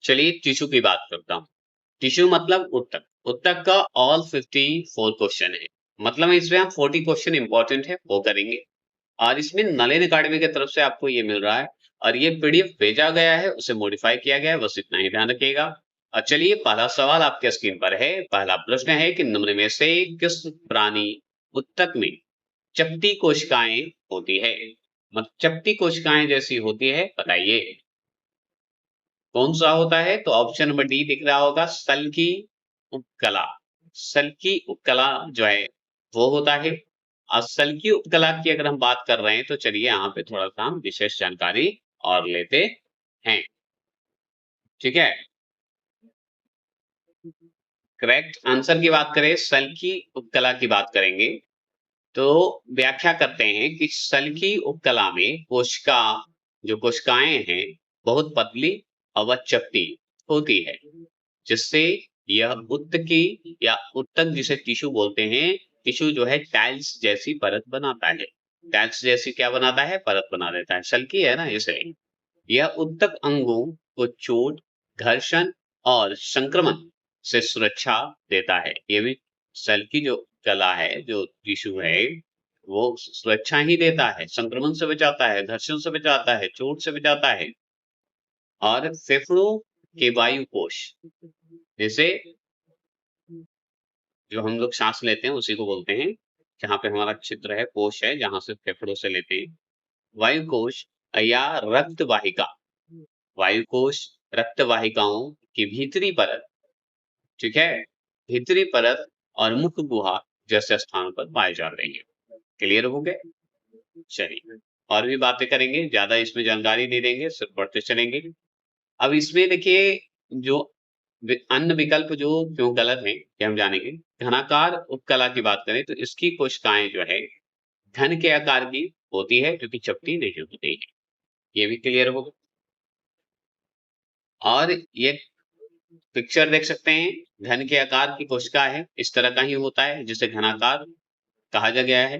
चलिए टिश्यू की बात करता हूँ। टिश्यू मतलब उत्तक। उत्तक का ऑल 54 क्वेश्चन है। मतलब इसमें हम 40 क्वेश्चन इंपॉर्टेंट है वो करेंगे। और इसमें नलिन अकेडमी की तरफ से आपको ये मिल रहा है और ये पीडीएफ भेजा गया है, उसे मॉडिफाई किया गया है, बस इतना ही ध्यान रखिएगा। और चलिए पहला सवाल आपके स्क्रीन पर है। पहला प्रश्न है कि निम्न में से किस प्राणी उत्तक में चपटी कोशिकाएं होती है? मतलब चपटी कोशिकाएं जैसी होती है, बताइए कौन सा होता है? तो ऑप्शन नंबर डी दिख रहा होगा, सल्की उपकला। सल्की उपकला जो है वो होता है। और सल्की उपकला की अगर हम बात कर रहे हैं तो चलिए यहाँ पे थोड़ा सा हम विशेष जानकारी और लेते हैं। ठीक है, करेक्ट आंसर की बात करें, सल्की उपकला की बात करेंगे तो व्याख्या करते हैं कि सल्की उपकला में कोशिका जो कोशिकाएं हैं बहुत पतली और वह चपटी होती है, जिससे यह उत्तकी या उत्तक जिसे टिश्यू बोलते हैं, टिश्यू जो है टाइल्स जैसी परत बनाता है। टाइल्स जैसी क्या बनाता है? परत बना देता है। सल्की है ना, इसे यह उत्तक अंगों को चोट, घर्षण और संक्रमण से सुरक्षा देता है। ये भी सेल की जो कला है, जो टिश्यू है, वो सुरक्षा ही देता है, संक्रमण से बचाता है, घर्षण से बचाता है, चोट से बचाता है। और फेफड़ों के वायु कोश, जैसे जो हम लोग सांस लेते हैं उसी को बोलते हैं, जहाँ पे हमारा छिद्र है, कोश है, जहाँ से फेफड़ों से लेते हैं। वायु कोश या रक्त वाहिका, वायु कोश रक्त वाहिकाओं की भीतरी परत, ठीक है, भीतरी परत और मुख गुहा जैसे स्थान पर पाए जाते हैं। क्लियर हो गए? चलिए और भी बातें करेंगे, ज्यादा इसमें जानकारी नहीं देंगे, सिर्फ पढ़ते चलेंगे। अब इसमें देखिए जो अन्य विकल्प जो क्यों गलत है ये हम जानेंगे। घनाकार उपकला की बात करें तो इसकी कोशिकाएं जो है घन के आकार की होती है, क्योंकि चपटी नहीं होती है। ये भी क्लियर होगा। और ये पिक्चर देख सकते हैं, घन के आकार की कोशिका है, इस तरह का ही होता है जिसे घनाकार कहा जा गया है,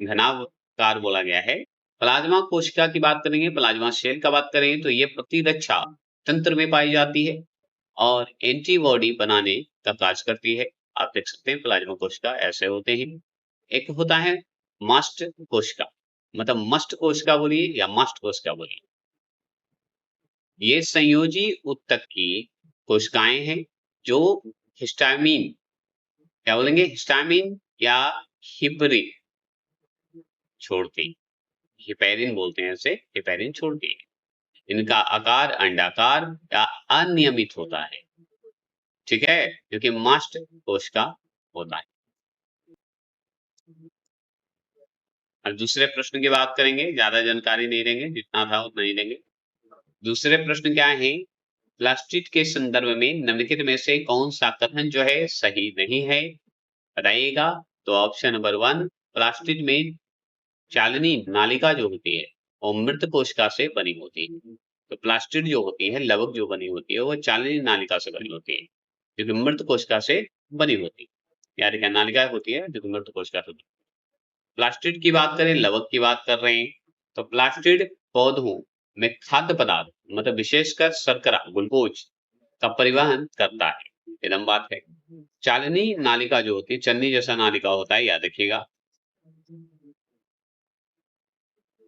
घनाकार बोला गया है। प्लाज्मा कोशिका की बात करेंगे, प्लाज्मा सेल का बात करेंगे तो ये प्रतिरक्षा तंत्र में पाई जाती है और एंटीबॉडी बनाने का कार्य करती है। आप देख सकते हैं प्लाज्मा कोशिका ऐसे होते हैं। एक होता है मस्ट कोशिका, मतलब मस्ट कोशिका बोलिए या मस्ट कोशिका बोलिए। ये संयोजी ऊतक की कोशिकाएं हैं जो हिस्टामिन, क्या बोलेंगे, हिस्टामिन या हिपरिन छोड़ती, हिपेरिन बोलते हैं इसे, हिपेरिन छोड़ती है। इनका आकार अंडाकार या अनियमित होता है, ठीक है, क्योंकि मस्ट कोशिका होता है। अब दूसरे प्रश्न की बात करेंगे, ज्यादा जानकारी नहीं देंगे, जितना था उतना ही देंगे। दूसरे प्रश्न क्या है? प्लास्टिक के संदर्भ में निम्नलिखित में से कौन सा कथन जो है सही नहीं है, बताइएगा। तो ऑप्शन नंबर 1, प्लास्टिक में चालनी नालिका जो होती है वो मृत कोशिका से बनी होती है। तो प्लास्टिड जो होती है, लवक जो बनी होती है, वो चालनी नालिका से बनी होती है, जो कि मृत कोशिका से बनी होती है। यानी क्या नालिका होती है जो कि मृत कोशिका से बनी। प्लास्टिड की बात करें, लवक की बात कर रहे हैं, तो प्लास्टिड पौधों में खाद्य पदार्थ, मतलब विशेषकर शर्करा, ग्लूकोज का परिवहन करता है, एकदम बात है। चालनी नालिका जो होती है, चलनी जैसा नालिका होता है, याद रखिएगा।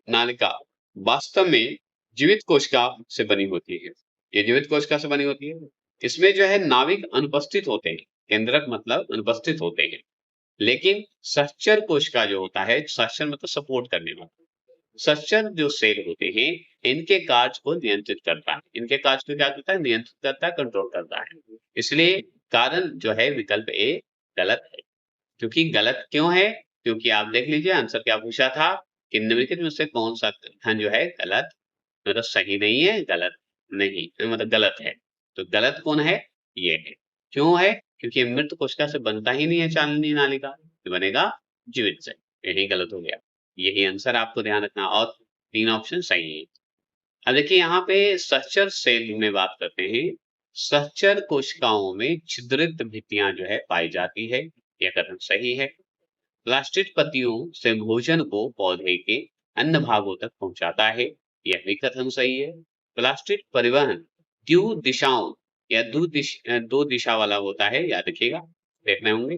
नालिका वास्तव में जीवित कोशिका से बनी होती है। ये जीवित कोशिका से बनी होती है। इसमें जो है नाविक अनुपस्थित होते हैं, केंद्रक मतलब अनुपस्थित होते हैं। लेकिन सहचर कोशिका जो होता है, सहचर मतलब सपोर्ट करने वाला, सहचर जो सेल होते हैं, इनके कार्य को नियंत्रित करता है। इनके कार्य को क्या करता है? नियंत्रित करता है, कंट्रोल करता है। इसलिए कारण जो है विकल्प ए गलत है। क्योंकि गलत क्यों है? क्योंकि आप देख लीजिए आंसर क्या पूछा था कि निम्नलिखित में से कौन सा कथन जो है गलत, मतलब सही नहीं है, गलत नहीं, मतलब गलत है। तो गलत कौन है? ये है। क्यों है? क्योंकि मृत कोशिका से बनता ही नहीं है चालनी नालिका, ये बनेगा जीवित से। यही गलत हो गया, यही आंसर आपको ध्यान रखना। और 3 ऑप्शन सही है। अब देखिए यहाँ पे सहचर सेल में बात करते हैं। सहचर कोशिकाओं में छिद्रित भित्तियां जो है पाई जाती है, यह कथन सही है। प्लास्टिक पत्तियों से भोजन को पौधे के अन्य भागों तक पहुंचाता है, यह भी कथन सही है। प्लास्टिक परिवहन द्यू दिशाओं या दो दिशा वाला होता है, याद रखिएगा, देखने होंगे।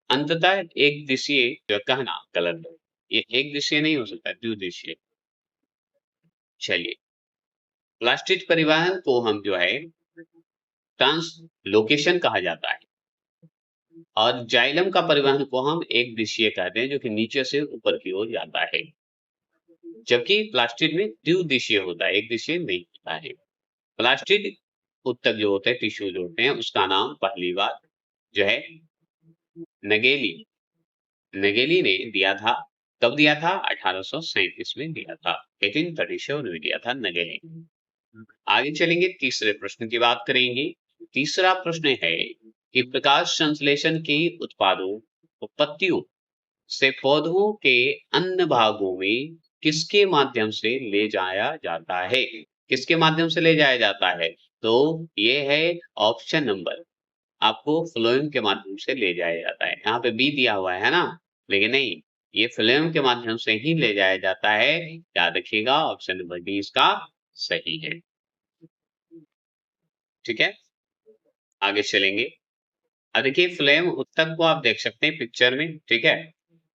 अंततः एक दिशीय जो कहना गलत है, ये एक दिशीय नहीं हो सकता, द्विदिशीय। चलिए, प्लास्टिक परिवहन को हम जो है ट्रांसलोकेशन कहा जाता है, और जाइलम का परिवहन को हम एक दिशीय कहते हैं, जो कि नीचे से ऊपर की ओर जाता है, जबकि प्लास्टिड में द्विदिशीय होता है, एक दिशीय नहीं होता है। प्लास्टिड उत्तक जो होते हैं, टिश्यू जो होते हैं, उसका नाम पहली बार जो है नगेली नगेली ने दिया था। कब दिया था? 1837 में दिया था, 1837 में दिया था नगेली। आगे चलेंगे, तीसरे प्रश्न की बात करेंगे। तीसरा प्रश्न है कि प्रकाश संश्लेषण के उत्पादों पत्तियों से पौधों के अन्य भागों में किसके माध्यम से ले जाया जाता है? किसके माध्यम से ले जाया जाता है? तो ये है ऑप्शन नंबर, आपको फ्लोएम के माध्यम से ले जाया जाता है। यहाँ पे बी दिया हुआ है ना, लेकिन नहीं, ये फ्लोएम के माध्यम से ही ले जाया जाता है, याद रखिएगा, ऑप्शन नंबर डी इसका सही है। ठीक है, आगे चलेंगे। अब देखिए, फ्लोएम उत्तक को आप देख सकते हैं पिक्चर में, ठीक है।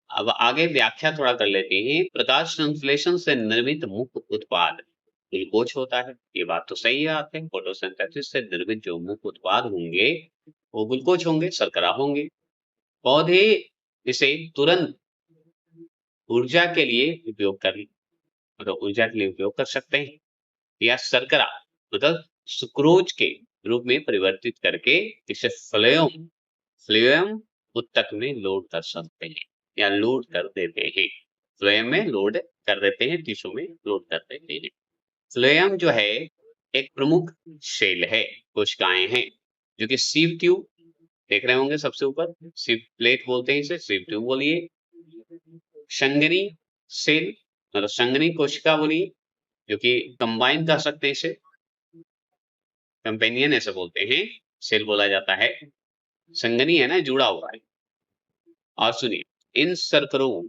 अब आगे व्याख्या थोड़ा कर लेते हैं। प्रकाश संश्लेषण से निर्मित मुख्य उत्पाद ग्लूकोज होता है, ये बात तो सही है आपके। फोटोसिंथेसिस से निर्मित जो मुख्य उत्पाद होंगे वो ग्लूकोज होंगे, शर्करा होंगे। पौधे इसे तुरंत ऊर्जा के लिए उपयोग कर मतलब ऊर्जा के लिए उपयोग कर सकते हैं, या शर्करा मतलब सुक्रोज के रूप में परिवर्तित करके इसे फ्लोएम उत्तक में लोड कर सकते हैं, या लोड कर देते हैं। फ्लोएम में लोड कर देते हैं, टिश्यू में लोड कर देते हैं। फ्लोएम जो है एक प्रमुख सेल है, कोशिकाएं हैं, जो कि सीव ट्यूब देख रहे होंगे सबसे ऊपर, सीव प्लेट बोलते हैं इसे, सीव ट्यूब बोलिए, संगनी सेल मतलब संगनी कोशिका बोलिए, जो कि कंबाइन कर सकते हैं इसे, कंपेनियन ऐसे बोलते हैं, सेल बोला जाता है, संगनी है ना, जुड़ा हुआ है। और सुनिए, इन शर्करों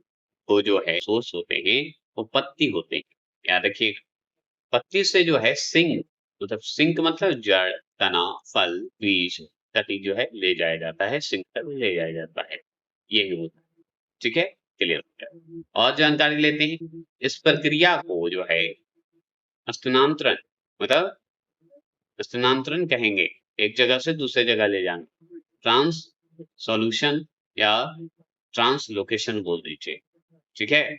को जो है सोर्स होते हैं वो पत्ती होते हैं, याद रखिए। पत्ती से जो है सिंक सिंक मतलब जड़, तना, फल, बीज तक जो है ले जाया जाता है, सिंक तक ले जाया जाता है, यही होता है। ठीक है, क्लियर हो गया। और जानकारी लेते हैं, इस प्रक्रिया को जो है स्थानांतरण मतलब स्थानांतरण कहेंगे, एक जगह से दूसरे जगह ले जाना, ट्रांस सॉल्यूशन या ट्रांसलोकेशन बोल दीजिए। ठीक है,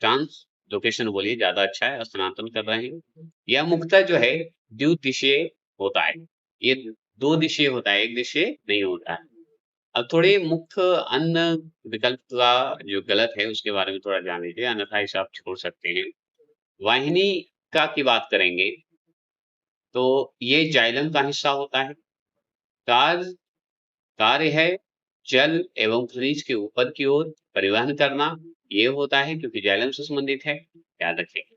ट्रांसलोकेशन बोलिए, ज्यादा अच्छा है, स्थानांतरण कर रहे हैं। यह मुख्यतः जो है द्विदिशीय होता है, ये दो दिशीय होता है, एक दिशीय नहीं होता है। अब थोड़े मुख्य अन्य विकल्प का जो गलत है उसके बारे में थोड़ा जान लीजिए, अन्यथा इसे आप छोड़ सकते हैं। वाहिनी का की बात करेंगे तो ये जाइलम का हिस्सा होता है। कार्य कार्य है जल एवं खनिज के ऊपर की ओर परिवहन करना, ये होता है क्योंकि जाइलम से संबंधित है, याद रखेंगे।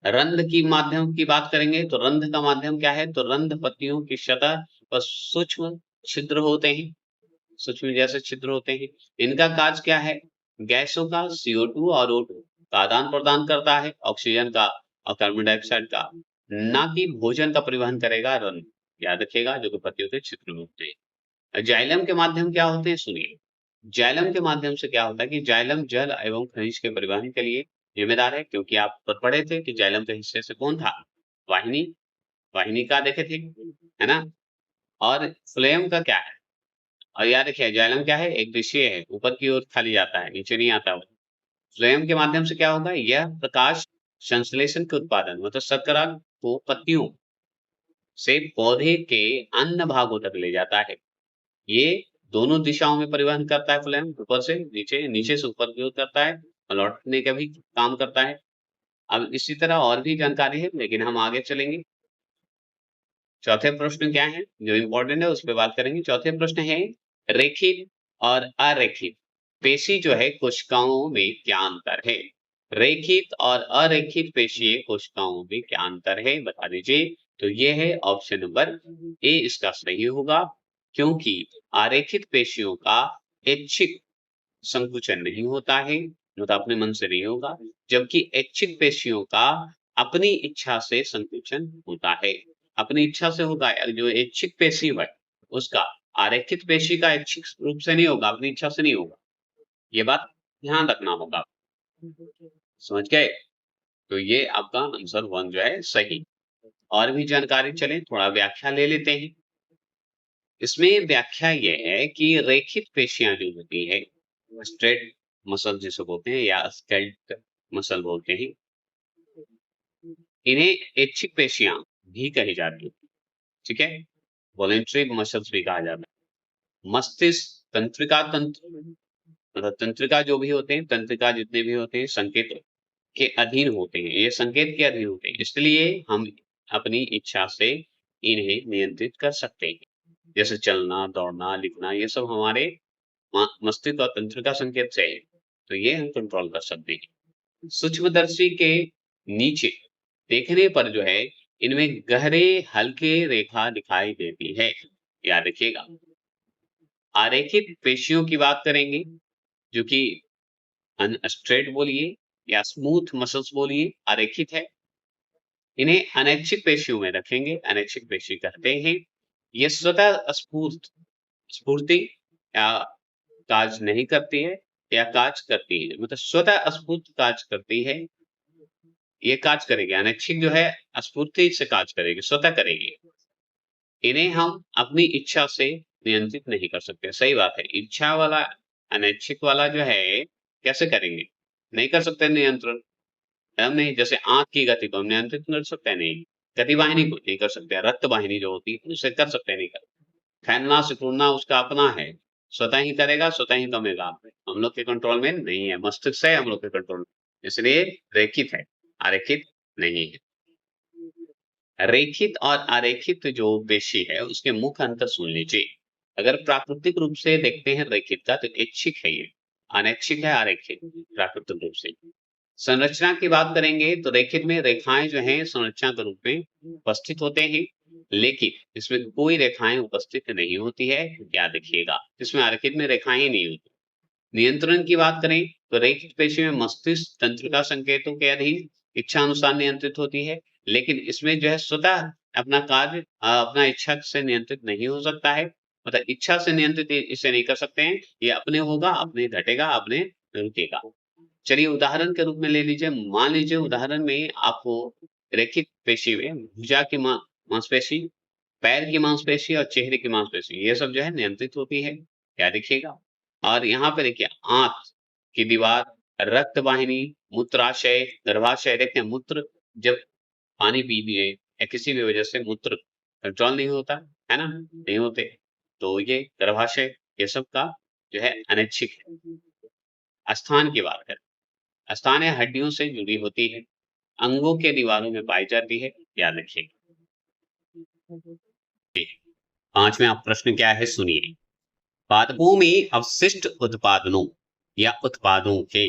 रंध्र की माध्यम की बात करेंगे तो रंध्र का माध्यम क्या है? तो रंध्र पत्तियों की सतह पर सूक्ष्म छिद्र होते हैं, सूक्ष्म जैसे छिद्र होते हैं। इनका कार्य क्या है? गैसों का CO2 और O2 का आदान प्रदान करता है, ऑक्सीजन का और कार्बन डाइऑक्साइड का, ना कि भोजन का परिवहन करेगा रंध्र, याद रखिएगा, जो कि पत्तियों के छिद्र में होते हैं। जाइलम के माध्यम क्या होते हैं? सुनिए, जाइलम के माध्यम से क्या होता है कि जाइलम जल एवं खनिज के परिवहन के लिए जिम्मेदार है, क्योंकि आप पढ़े थे कि जाइलम के हिस्से से कौन था? वाहिनी, वाहिनी का देखे थे, है ना। और फ्लेम का क्या है? और याद रखिए, जाइलम क्या है? एक दिशीय है, ऊपर की ओर खाली जाता है, नीचे नहीं आता वो। फ्लेम के माध्यम से क्या होगा? यह प्रकाश संश्लेषण के उत्पादन मतलब शर्करा को पत्तियों से पौधे के अन्य भागों तक ले जाता है। ये दोनों दिशाओं में परिवहन करता है फ्लेम, ऊपर से नीचे, नीचे से ऊपर की ओर करता है, और लौटने का भी काम करता है। अब इसी तरह और भी जानकारी है, लेकिन हम आगे चलेंगे। चौथे प्रश्न क्या है जो इम्पोर्टेंट है, उस पर बात करेंगे। चौथे प्रश्न है, रेखित और अरेखित पेशी जो है कोशिकाओं में क्या अंतर है? रेखित और अरेखित पेशीय कोशिकाओं में क्या अंतर है, बता दीजिए। तो ये है ऑप्शन नंबर ए इसका सही होगा, क्योंकि आरेखित पेशियों का ऐच्छिक संकुचन नहीं होता है, मतलब अपने मन से नहीं होगा, जबकि ऐच्छिक पेशियों का अपनी इच्छा से संकुचन होता है, अपनी इच्छा से होता है। जो ऐच्छिक पेशी है उसका, आरेखित पेशी का ऐच्छिक रूप से नहीं होगा, अपनी इच्छा से नहीं होगा। ये बात ध्यान रखना होगा। समझ गए? तो ये आपका आंसर 1 जो है सही। और भी जानकारी चलें, थोड़ा व्याख्या ले लेते हैं। इसमें व्याख्या ये है कि रेखित पेशियां जो होती है, स्ट्रेट मसल जिसे बोलते हैं या स्केल्ट मसल बोलते हैं, इन्हें ऐच्छिक पेशियां भी कही जाती है। ठीक है, वॉलेंटरी मसल्स भी कहा जाता है। मस्तिष्क तंत्रिका तंत्र, मतलब तंत्रिका जो भी होते हैं, तंत्रिका जितने भी होते हैं संकेत के अधीन होते हैं, ये संकेत के अधीन होते हैं, इसलिए हम अपनी इच्छा से इन्हें नियंत्रित कर सकते हैं। जैसे चलना, दौड़ना, लिखना, ये सब हमारे मस्तिष्क और तंत्रिका संकेत से है, तो ये हम कंट्रोल कर सकते हैं। सूक्ष्मदर्शी के नीचे देखने पर जो है इनमें गहरे हल्के रेखा दिखाई देती है, याद रखिएगा। आरेखित पेशियों की बात करेंगे, जो कि स्ट्रेट बोलिए या स्मूथ मसल्स बोलिए, आरेखित है। इन्हें अनैच्छिक पेशियों में रखेंगे, अनैच्छिक पेशी कहते हैं। ये स्वतः स्फूर्ति या कार्य नहीं करती है या कार्य करती है, मतलब स्वतः स्फूर्त कार्य करती है, ये कार्य करेगी। अनैच्छिक जो है स्फूर्ति से कार्य करेगी, स्वतः करेगी। इन्हें हम अपनी इच्छा से नियंत्रित नहीं कर सकते। सही बात है, इच्छा वाला अनैच्छिक वाला जो है कैसे करेंगे? नहीं कर सकते नियंत्रण, हम नहीं। जैसे आंख की गति को हम नियंत्रित कर सकते हैं? नहीं। गति वाहिनी को नहीं कर सकते, रक्त वाहिनी जो होती है उसे कर सकते हैं? नहीं कर। फैलना सिकुड़ना उसका अपना है, स्वतः ही करेगा, स्वतः ही कमेगा, हम लोग के कंट्रोल में नहीं है। मस्तिष्क है हम लोग के कंट्रोल में, इसलिए रेखित है, आरेखित नहीं है। रेखित और आरेखित जो पेशी है उसके मुख्य अंतर सुन लीजिए। अगर प्राकृतिक रूप से देखते हैं रेखित का, तो ऐच्छिक है ये, अनैच्छिक है आरेखित प्राकृतिक रूप से। संरचना की बात करेंगे तो रेखित में रेखाएं जो हैं संरचना के रूप में उपस्थित होते हैं, लेकिन इसमें कोई रेखाएं उपस्थित नहीं होती है, याद रखिएगा। इसमें आरेखित में रेखाएं ही नहीं होती। नियंत्रण की बात करें तो रेखित पेशी में मस्तिष्क तंत्रिका संकेतों के अधीन इच्छा अनुसार नियंत्रित होती है, लेकिन इसमें जो है स्वतः अपना कार्य अपना इच्छा से नियंत्रित नहीं हो सकता है, मतलब इच्छा से नियंत्रित इसे नहीं कर सकते हैं। ये अपने होगा, अपने घटेगा, अपने रुकेगा। चलिए उदाहरण के रूप में ले लीजिए। मान लीजिए उदाहरण में आपको रेखित पेशी में भुजा की मांसपेशी, पैर की मांसपेशी और चेहरे की मांसपेशी, ये सब जो है नियंत्रित होती है, क्या देखिएगा। और यहाँ पे देखिए आंख की दीवार, रक्त वाहिनी, मूत्राशय, गर्भाशय। देखते हैं मूत्र जब पानी पी लिए या किसी भी वजह से मूत्र कंट्रोल नहीं होता है ना, नहीं होते, तो ये गर्भाशय, ये सब का जो है अनैच्छिक है। स्थान की बात करें, स्थानीय हड्डियों से जुड़ी होती है, अंगों के दीवारों में पाई जाती है, याद रखिएगा। 5वां प्रश्न क्या है सुनिए। पादपों में अवशिष्ट उत्पादनों या उत्पादों के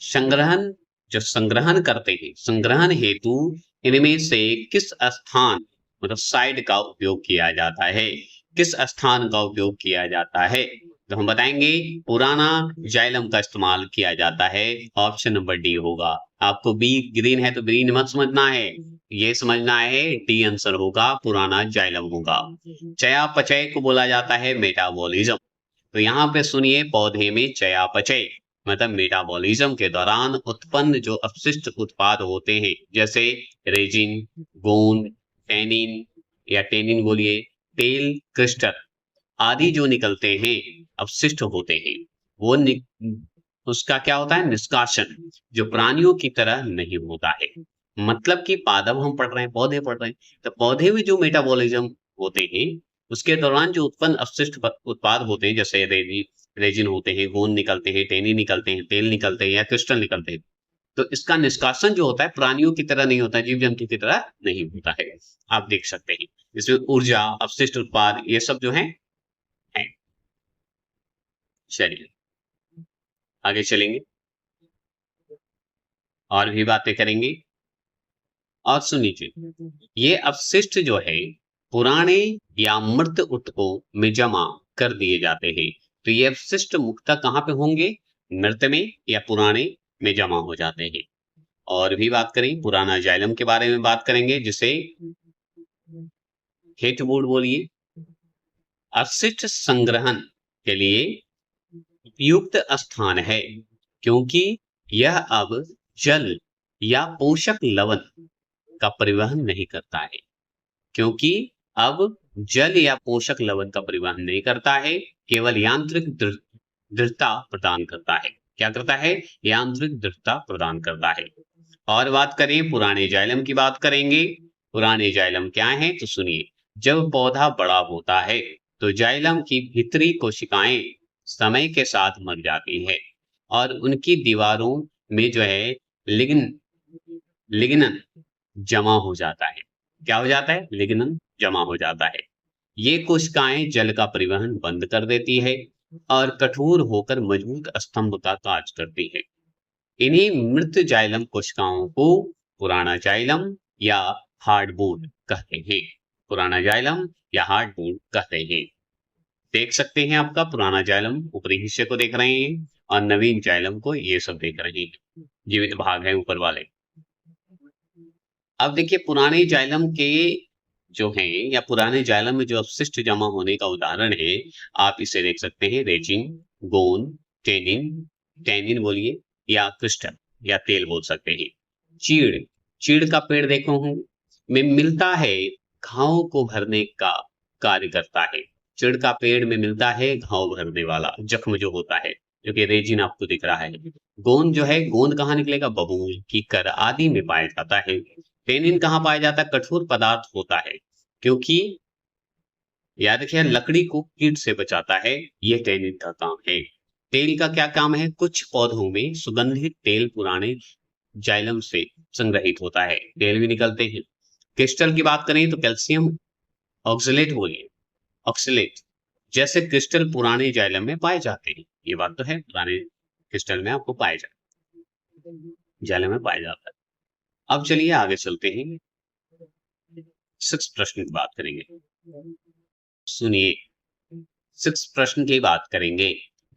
संग्रहण करते हैं, संग्रहण हेतु इनमें से किस स्थान, मतलब साइड का उपयोग किया जाता है, किस स्थान का उपयोग किया जाता है? तो हम बताएंगे पुराना जाइलम का इस्तेमाल किया जाता है। ऑप्शन नंबर डी होगा। आपको बी ग्रीन है तो ग्रीन मत समझना है, ये समझना है डी आंसर होगा, पुराना जाइलम होगा। चयापचय को बोला जाता है मेटाबॉलिज्म। तो यहाँ पे सुनिए, पौधे में चयापचय मतलब मेटाबॉलिज्म के दौरान उत्पन्न जो अपशिष्ट उत्पाद होते हैं, जैसे रेजिन, गोंद, टेनिन या टेनिन बोलिए, तेल, क्रिस्टल आदि जो निकलते हैं, अपशिष्ट होते हैं, वो उसका क्या होता है? निष्कासन, जो प्राणियों की तरह नहीं होता है। मतलब कि पादप हम पढ़ रहे हैं, पौधे पढ़ रहे हैं, तो पौधे में जो मेटाबॉलिज्म होते हैं उसके दौरान जो उत्पन्न अपशिष्ट उत्पाद होते हैं, जैसे रेजिन होते हैं, गोंद निकलते हैं, टेनी निकलते हैं, तेल निकलते हैं या क्रिस्टल निकलते हैं, तो इसका निष्कासन जो होता है प्राणियों की तरह नहीं होता है, जीव जंतु की तरह नहीं होता है। आप देख सकते हैं इसमें ऊर्जा, अपशिष्ट उत्पाद, ये सब जो है। चलिए आगे चलेंगे और भी बातें करेंगे। और सुन लीजिए, ये अपशिष्ट जो है पुराने या मृत ऊतकों में जमा कर दिए जाते हैं। तो ये अपशिष्ट मुख्यतः कहाँ पे होंगे? मृत में या पुराने में जमा हो जाते हैं। और भी बात करें पुराना जाइलम के बारे में बात करेंगे, जिसे हेठबूड बोलिए अपशिष्ट संग्रहण के लिए उपयुक्त स्थान है, क्योंकि यह अब जल या पोषक लवण का परिवहन नहीं करता है। क्योंकि अब जल या पोषक लवण का परिवहन नहीं करता है, केवल यांत्रिक दृढ़ता प्रदान करता है। क्या करता है? यांत्रिक दृढ़ता प्रदान करता है। और बात करें पुराने जाइलम की, बात करेंगे पुराने जाइलम क्या है, तो सुनिए। जब पौधा बड़ा होता है तो जाइलम की भीतरी कोशिकाएं समय के साथ मर जाती है और उनकी दीवारों में जो है लिग्न लिग्नन जमा हो जाता है। क्या हो जाता है? लिग्नन जमा हो जाता है। ये कोशिकाएं जल का परिवहन बंद कर देती है और कठोर होकर मजबूत स्तंभ का काज करती है। इन्हीं मृत जाइलम कोशिकाओं को पुराना जाइलम या हार्डवुड कहते हैं। पुराना जाइलम या हार्डवुड कहते हैं। देख सकते हैं आपका पुराना जाइलम ऊपरी हिस्से को देख रहे हैं और नवीन जाइलम को ये सब देख रहे हैं, जीवित भाग है ऊपर वाले। अब देखिए पुराने जाइलम के जो हैं या पुराने जाइलम में जो अपशिष्ट जमा होने का उदाहरण है, आप इसे देख सकते हैं रेजिन, गोंद, टेनिन, टेनिन बोलिए या क्रिस्टल या तेल बोल सकते हैं। चीड़, चीड़ का पेड़ देखो हूँ में मिलता है, घावों को भरने का कार्य करता है। चीड़ का पेड़ में मिलता है घाव भरने वाला जख्म जो होता है, जो कि रेजिन आपको दिख रहा है। गोंद जो है, गोंद कहाँ निकलेगा? बबूल, कीकर आदि में पाया जाता है। टेनिन कहाँ पाया जाता है? कठोर पदार्थ होता है, क्योंकि याद रखिए लकड़ी को कीट से बचाता है, ये टेनिन का काम है। तेल का क्या काम है? कुछ पौधों में सुगंधित तेल पुराने जाइलम से संग्रहित होता है, तेल भी निकलते हैं। क्रिस्टल की बात करें तो कैल्शियम ऑक्सलेट बोलिए, ऑक्सलेट जैसे क्रिस्टल पुराने जाइलम में पाए जाते हैं। ये बात तो है, पुराने क्रिस्टल में आपको पाए जाते, जाइलम में पाया जाता है। अब चलिए आगे चलते हैं, 6 प्रश्न की बात करेंगे। सुनिए, 6 प्रश्न की बात करेंगे।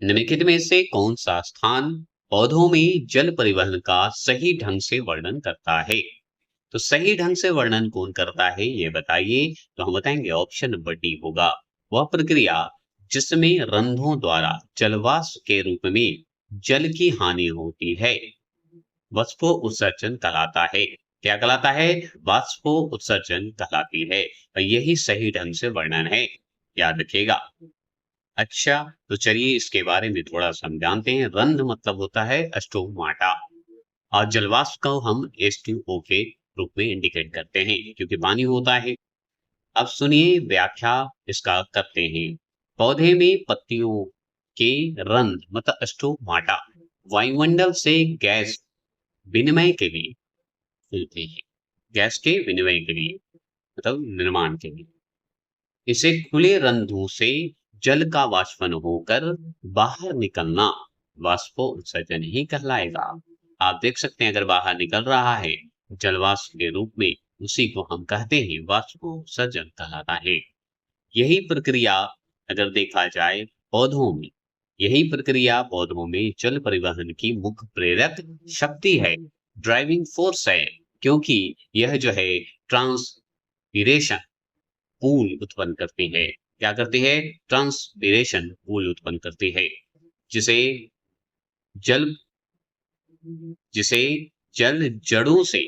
निम्नलिखित में से कौन सा स्थान पौधों में जल परिवहन का सही ढंग से वर्णन करता है? तो सही ढंग से वर्णन कौन करता है ये बताइए। तो हम बताएंगे ऑप्शन नंबर डी होगा। वह प्रक्रिया जिसमें रंध्रों द्वारा जलवाष्प के रूप में जल की हानि होती है, वाष्पो उत्सर्जन कहलाता है। क्या कहलाता है? वाष्पो उत्सर्जन कहलाती है। और यही सही ढंग से वर्णन है, याद रखिएगा। अच्छा, तो चलिए इसके बारे में थोड़ा सा हम जानते हैं। रंध्र मतलब होता है स्टोमाटा और जलवाष्प को हम H2O के रूप में इंडिकेट करते हैं, क्योंकि पानी होता है। अब सुनिए व्याख्या इसका करते हैं। पौधे में पत्तियों के रंध्र मतलब स्टोमाटा वायुमंडल से गैस विनिमय के लिए खुलते हैं, गैस के विनिमय के लिए मतलब निर्माण के लिए। इसे खुले रंध्रों से जल का वाष्पन होकर बाहर निकलना वाष्पो उत्सर्जन ही कहलाएगा। आप देख सकते हैं अगर बाहर निकल रहा है जलवाष्प के रूप में, उसी को हम कहते हैं वाष्पो उत्सर्जन कहलाता है। यही प्रक्रिया अगर देखा जाए पौधों में, यही प्रक्रिया पौधों में जल परिवहन की मुख्य प्रेरक शक्ति है, ड्राइविंग फोर्स है, क्योंकि यह जो है ट्रांसपीरेशन पूल उत्पन्न करती है। क्या करती है? ट्रांसपीरेशन पूल उत्पन्न करती है, जिसे जल जिसे जल जड़ों से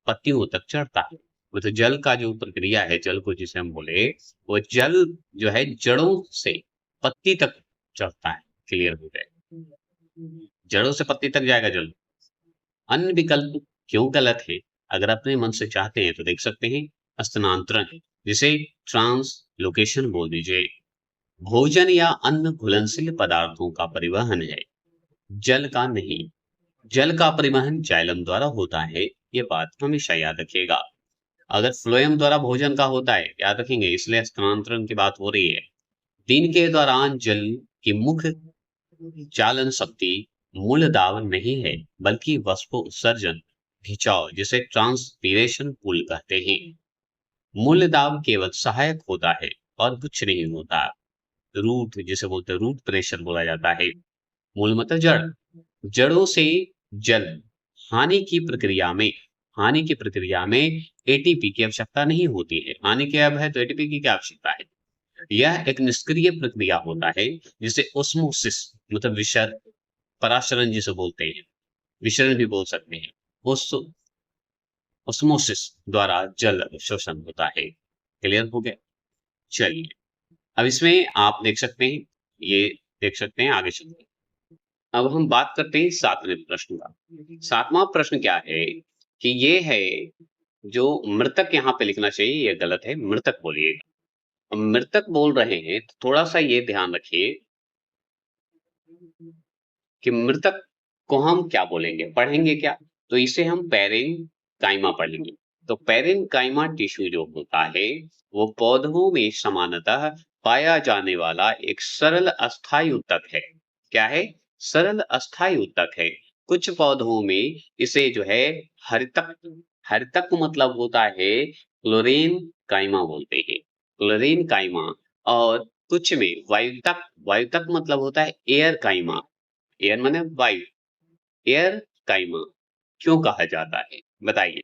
पत्तियों तक चढ़ता है। मतलब जल का जो प्रक्रिया है, जल को जिसे हम बोले, वो जल जो है जड़ों से पत्ती तक चढ़ता है। क्लियर हो गया? जड़ों से पत्ती तक जाएगा जल। अन्य विकल्प क्यों गलत है? अगर अपने मन से चाहते हैं तो देख सकते हैं स्थानांतरण, जिसे ट्रांसलोकेशन बोल दीजिए। भोजन या अन्य घुलनशील पदार्थों का परिवहन है, जल का नहीं। जल का परिवहन जाइलम द्वारा होता है, ये बात हमेशा याद रखिएगा। अगर फ्लोएम द्वारा भोजन का होता है, याद रखेंगे, इसलिए स्थानांतरण की बात हो रही है। दिन के दौरान जल की मुख्य चालन शक्ति मूल दाब नहीं है, बल्कि वाष्पो उत्सर्जन खिंचाव, जिसे ट्रांसपीरेशन पुल कहते हैं। मूल दाब केवल सहायक होता है और कुछ नहीं होता। रूट जिसे बोलते रूट प्रेशर बोला जाता है। मूल मतलब जड़, जड़ों से जल हानि की प्रक्रिया में हानि की प्रक्रिया में एटीपी की आवश्यकता नहीं होती है। हानि की अब है तो एटीपी की क्या आवश्यकता है? यह एक निष्क्रिय प्रक्रिया होता है जिसे ओस्मोसिस मतलब पराशरण जिसे बोलते हैं, विशरण भी बोल सकते हैं। ओस ओस्मोसिस द्वारा जल शोषण होता है। क्लियर हो गया? चलिए, अब इसमें आप देख सकते हैं, ये देख सकते हैं, आगे चलते हैं। अब हम बात करते हैं 7वें प्रश्न का। 7वां प्रश्न क्या है कि ये है जो मृतक यहाँ पे लिखना चाहिए, ये गलत है, मृतक बोलिएगा। अब मृतक बोल रहे हैं तो थोड़ा-सा ये ध्यान रखिए कि मृतक को हम क्या बोलेंगे, पढ़ेंगे क्या? तो इसे हम पैरेन्काइमा पढ़ेंगे। तो पैरेन्काइमा टिश्यू जो होता है, वो पौधों में सामान्यतः पाया जाने वाला एक सरल अस्थायी ऊतक है। क्या है? सरल अस्थायी ऊतक है। कुछ पौधों में इसे जो है हरितक हरितक मतलब होता है क्लोरेन्काइमा बोलते हैं। क्लोरेन्काइमा और कुछ में वायुतक वायुतक मतलब होता है एयरकाइमा। एयर माने वायु, एयर काइमा क्यों कहा जाता है बताइए?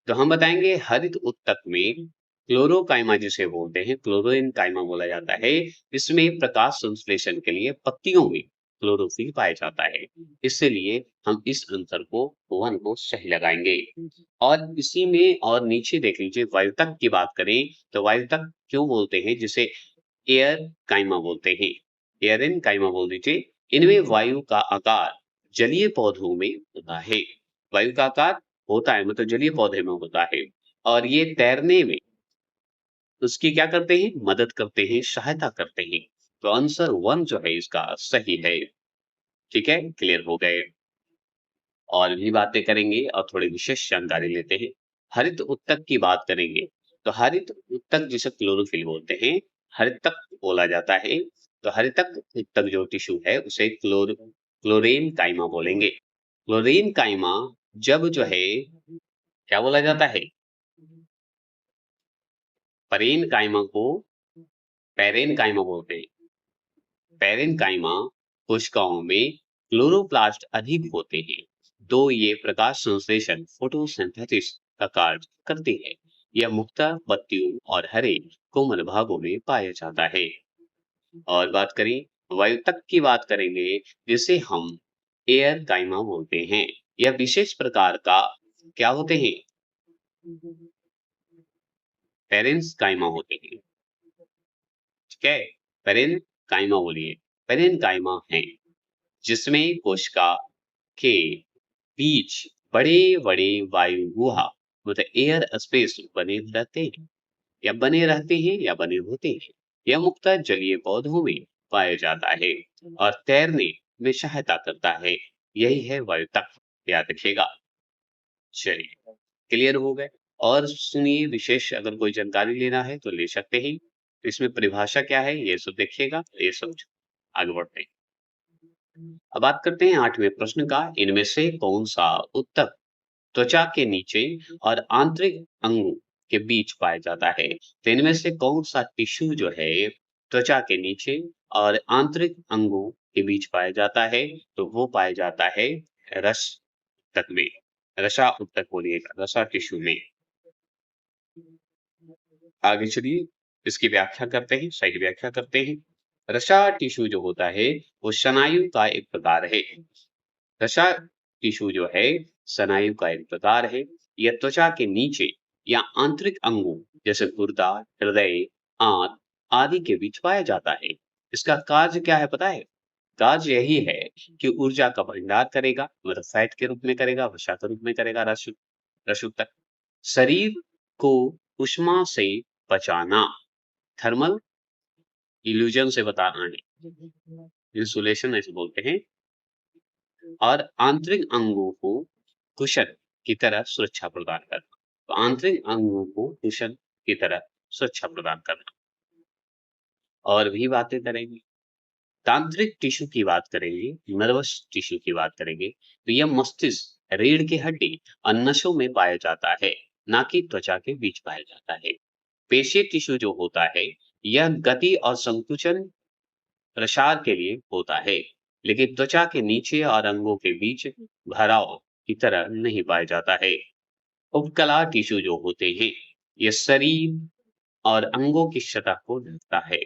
तो हम बताएंगे हरित ऊतक में क्लोरोकाइमा जिसे बोलते हैं, क्लोरोइन काइमा बोला जाता है। इसमें प्रकाश संश्लेषण के लिए पत्तियों में क्लोरोफिल पाया जाता है। इसलिए हम इस आंसर को 1 को सही लगाएंगे। और इसी में और नीचे देख लीजिए वायुतक की बात करें तो वायुतक क्यों बोलते हैं जिसे एयर काइमा बोलते हैं, एयरन काइमा बोल दीजिए। इनमें वायु का आकार जलीय पौधों में होता है। वायु का आकार होता है मतलब जलीय पौधे में होता है और ये तैरने में उसकी क्या करते हैं? मदद करते हैं, सहायता करते हैं। तो आंसर 1 जो है इसका सही है। ठीक है? क्लियर हो गए। और भी बातें करेंगे और थोड़ी विशेष जानकारी लेते हैं। हरित ऊतक की बात करेंगे, तो हरित ऊतक जिसे क्लोरोफिल बोलते हैं, हरितक बोला जाता है। तो हरितक ऊतक जो टिश्यू है उसे क्लोरेन काइमा बोलेंगे। क्लोरेन काइमा जब जो है क्या बोला जाता है? परेन काइमा को पैरेन काइमा बोलते हैं। पैरेन्काइमा कोशिकाओं में क्लोरोप्लास्ट अधिक होते हैं, तो ये प्रकाश संश्लेषण फोटोसिंथेसिस का कार्य करते हैं। यह मुख्यतः पत्तियों और हरे कोमल भागों में पाया जाता है। और बात करें वायुतक की बात करेंगे जिसे हम एयर काइमा बोलते हैं। यह विशेष प्रकार का क्या होते हैं? पेरेंस काइमा होते हैं। ठीक है? पेरेन काइमा बोलिए, पेरेन काइमा है जिसमें कोशिका के बीच बड़े-बड़े वायु गुहा मतलब एयर स्पेस बने रहते हैं या बने होते हैं। यह मुख्यतः जलीय पौधों में पाया जाता है और तैरने में सहायता करता है। यही है वायुतक, याद रखिएगा। चलिए, क्लियर हो गए। और सुनिए विशेष अगर कोई जानकारी लेना है तो ले सकते हैं। तो इसमें परिभाषा क्या है ये सब देखिएगा, ये सब आगे बढ़ते हैं। अब बात करते हैं 8वें प्रश्न का। इनमें से कौन सा उत्तक त्वचा के नीचे और आंतरिक अंगों के बीच पाया जाता है? तो इनमें से कौन सा टिश्यू जो है त्वचा के नीचे और आंतरिक अंगों के बीच पाया जाता है? तो वो पाया जाता है रस तक में, रसा उत्तक बोलिएगा, रसा टिश्यू में। आगे चलिए इसकी व्याख्या करते हैं, सही व्याख्या करते हैं। रसा टिश्यू जो होता है वो स्नायु का एक प्रकार है। रसा टिश्यू जो है स्नायु का एक प्रकार है। यह त्वचा के नीचे या आंतरिक अंगों जैसे गुर्दा, हृदय, आंत आदि के बीच पाया जाता है। इसका कार्य क्या है पता है? कार्य यही है कि ऊर्जा का भंडार करेगा, मतलब फैट के रूप में करेगा, वसा के रूप में करेगा, रस तक शरीर को उष्मा से बचाना, थर्मल इल्यूजन से बताना है, इंसुलेशन ऐसे बोलते हैं। और आंतरिक अंगों को कुशन की तरह सुरक्षा प्रदान करना। तो आंतरिक अंगों को कुशन की तरह सुरक्षा प्रदान करना। और भी बातें करेंगे। तांत्रिक टिश्यू की बात करेंगे, नर्वस टिश्यू की बात करेंगे, तो यह मस्तिष्क, रीढ़ की हड्डी और नसों में पाया जाता है, ना कि त्वचा के बीच पाया जाता है। पेशीय टिश्यू जो होता है, यह गति और संकुचन प्रसार के लिए होता है, लेकिन त्वचा के नीचे और अंगों के बीच भराव की तरह नहीं पाया जाता है। उपकला टिश्यू जो होते हैं, ये शरीर और अंगों की सतह को ढकता है,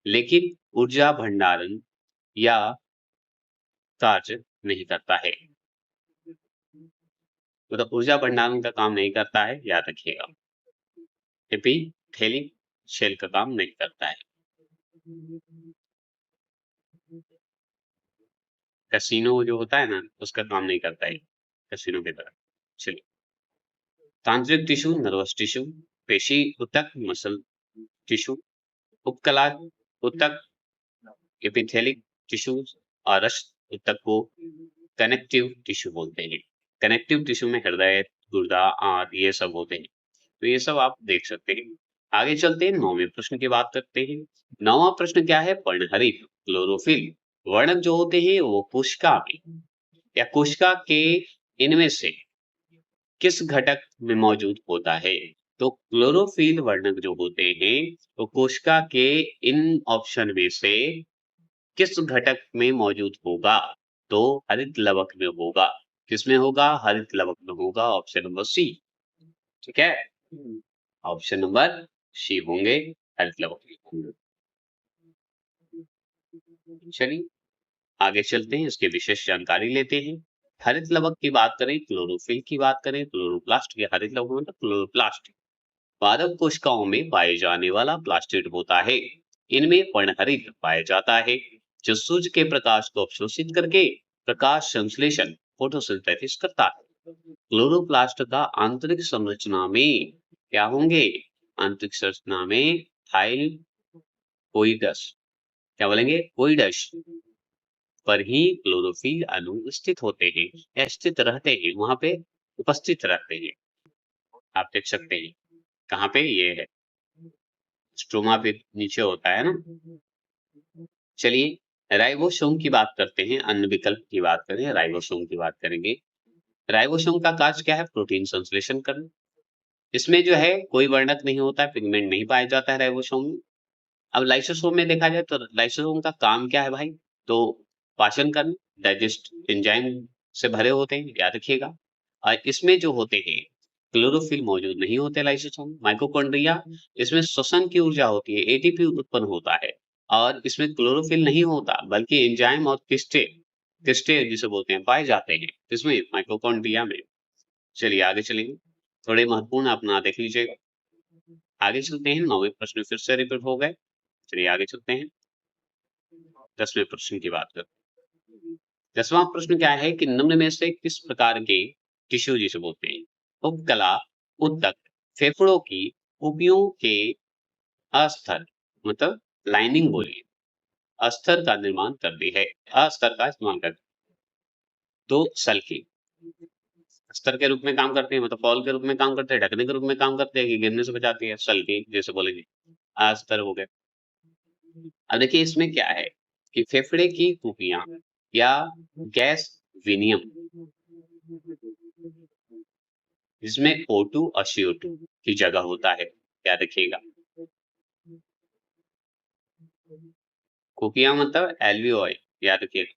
लेकिन ऊर्जा भंडारण या कार्य नहीं करता है। मतलब ऊर्जा भंडारण का काम नहीं करता है, याद रखिएगा। एपिथेलिक शेल का काम नहीं करता है। कैसीनो जो होता है ना, उसका काम नहीं करता है कैसीनो की तरह। चलिए, तांत्रिक टिश्यू, नर्वस टिश्यू, पेशी ऊतक, मसल टिश्यू, उपकला ऊतक, एपिथेलिक टिश्यूज और रक्त ऊतक को कनेक्टिव टिश्यू बोलते हैं। कनेक्टिव टिश्यू में हृदय, गुर्दा, आंत ये सब होते हैं। तो ये सब आप देख सकते हैं। आगे चलते हैं, 9वें प्रश्न की बात करते हैं। 9वां प्रश्न क्या है? पर्णहरित क्लोरोफिल वर्णक जो होते हैं वो कोशिका में या कोशिका के इनमें से किस घटक में मौजूद होता है? तो क्लोरोफिल वर्णक जो होते हैं वो कोशिका के इन ऑप्शन में से किस घटक में मौजूद होगा? तो हरित लवक में होगा। किसमें होगा? हरित लवक में होगा। Option number C. ठीक है, ऑप्शन नंबर सी होंगे, हरित लवक में होंगे। चलिए आगे चलते हैं, इसके विशेष जानकारी लेते हैं। हरित लवक की बात करें, क्लोरोफिल की बात करें, क्लोरोप्लास्ट के हरित लवक मतलब क्लोरोप्लास्ट पादप कोशिकाओं में पाए जाने वाला प्लास्टिड होता है। इनमें पर्णहरित पाया जाता है, जो सूर्य के प्रकाश को अवशोषित करके प्रकाश संश्लेषण फोटोसिंथेसिस करता है। क्लोरोप्लास्ट का आंतरिक संरचना में क्या होंगे? आंतरिक संरचना में थाइलकोइडस, क्या बोलेंगे? कोइडस पर ही क्लोरोफिल अणु स्थित होते हैं या स्थित रहते हैं, वहां पे उपस्थित रहते हैं। आप देख सकते हैं कहाँ पे ये है, स्ट्रोमा पे नीचे होता है ना। चलिए राइबोसोम की बात करते हैं, अन्य विकल्प की बात करें, राइबोसोम की बात करेंगे। राइबोसोम का कार्य क्या है? प्रोटीन संश्लेषण करना। इसमें जो है कोई वर्णक नहीं होता है, पिगमेंट नहीं पाया जाता है राइबोसोम में। अब लाइसोसोम में देखा जाए तो लाइसोसोम का काम क्या है भाई? तो पाचन करना, डाइजेस्ट एंजाइम से भरे होते हैं, याद रखिएगा। और इसमें जो होते हैं क्लोरोफिल मौजूद नहीं होते लाइसोसोम। माइटोकॉन्ड्रिया, इसमें श्वसन की ऊर्जा होती है, एटीपी उत्पन्न होता है और इसमें क्लोरोफिल नहीं होता, बल्कि एंजाइम और किस्टे किस्टे जिसे बोलते हैं पाए जाते हैं इसमें, माइटोकॉन्ड्रिया में। चलिए आगे चलेंगे, थोड़े महत्वपूर्ण अपना देख लीजिएगा। आगे चलते हैं, 9वें प्रश्न फिर से रिपीट हो गए। चलिए आगे चलते हैं, 10वें प्रश्न की बात करते हैं। 10वां प्रश्न क्या है कि निम्न में से किस प्रकार के टिश्यू जिसे बोलते हैं, उपकला ऊतक फेफड़ों की कुपियों के अस्तर मतलब लाइनिंग बोलिए, अस्तर का निर्माण करती है, अस्तर का इस्तेमाल करती है। तो सल्की अस्तर के रूप में काम करते हैं, मतलब फॉल के रूप में काम करते हैं, ढकने के रूप में काम करते हैं कि गिरने से बचाती है, सल्की जैसे बोलेंगे, अस्तर हो गए। अब देखिए इसमें क्या है कि फेफड़े की कुपियां या गैस विनियम, जिसमें O2 और CO2 की जगह होता है, याद रखिएगा। कुपियां मतलब एल्वियोई, याद रखिएगा।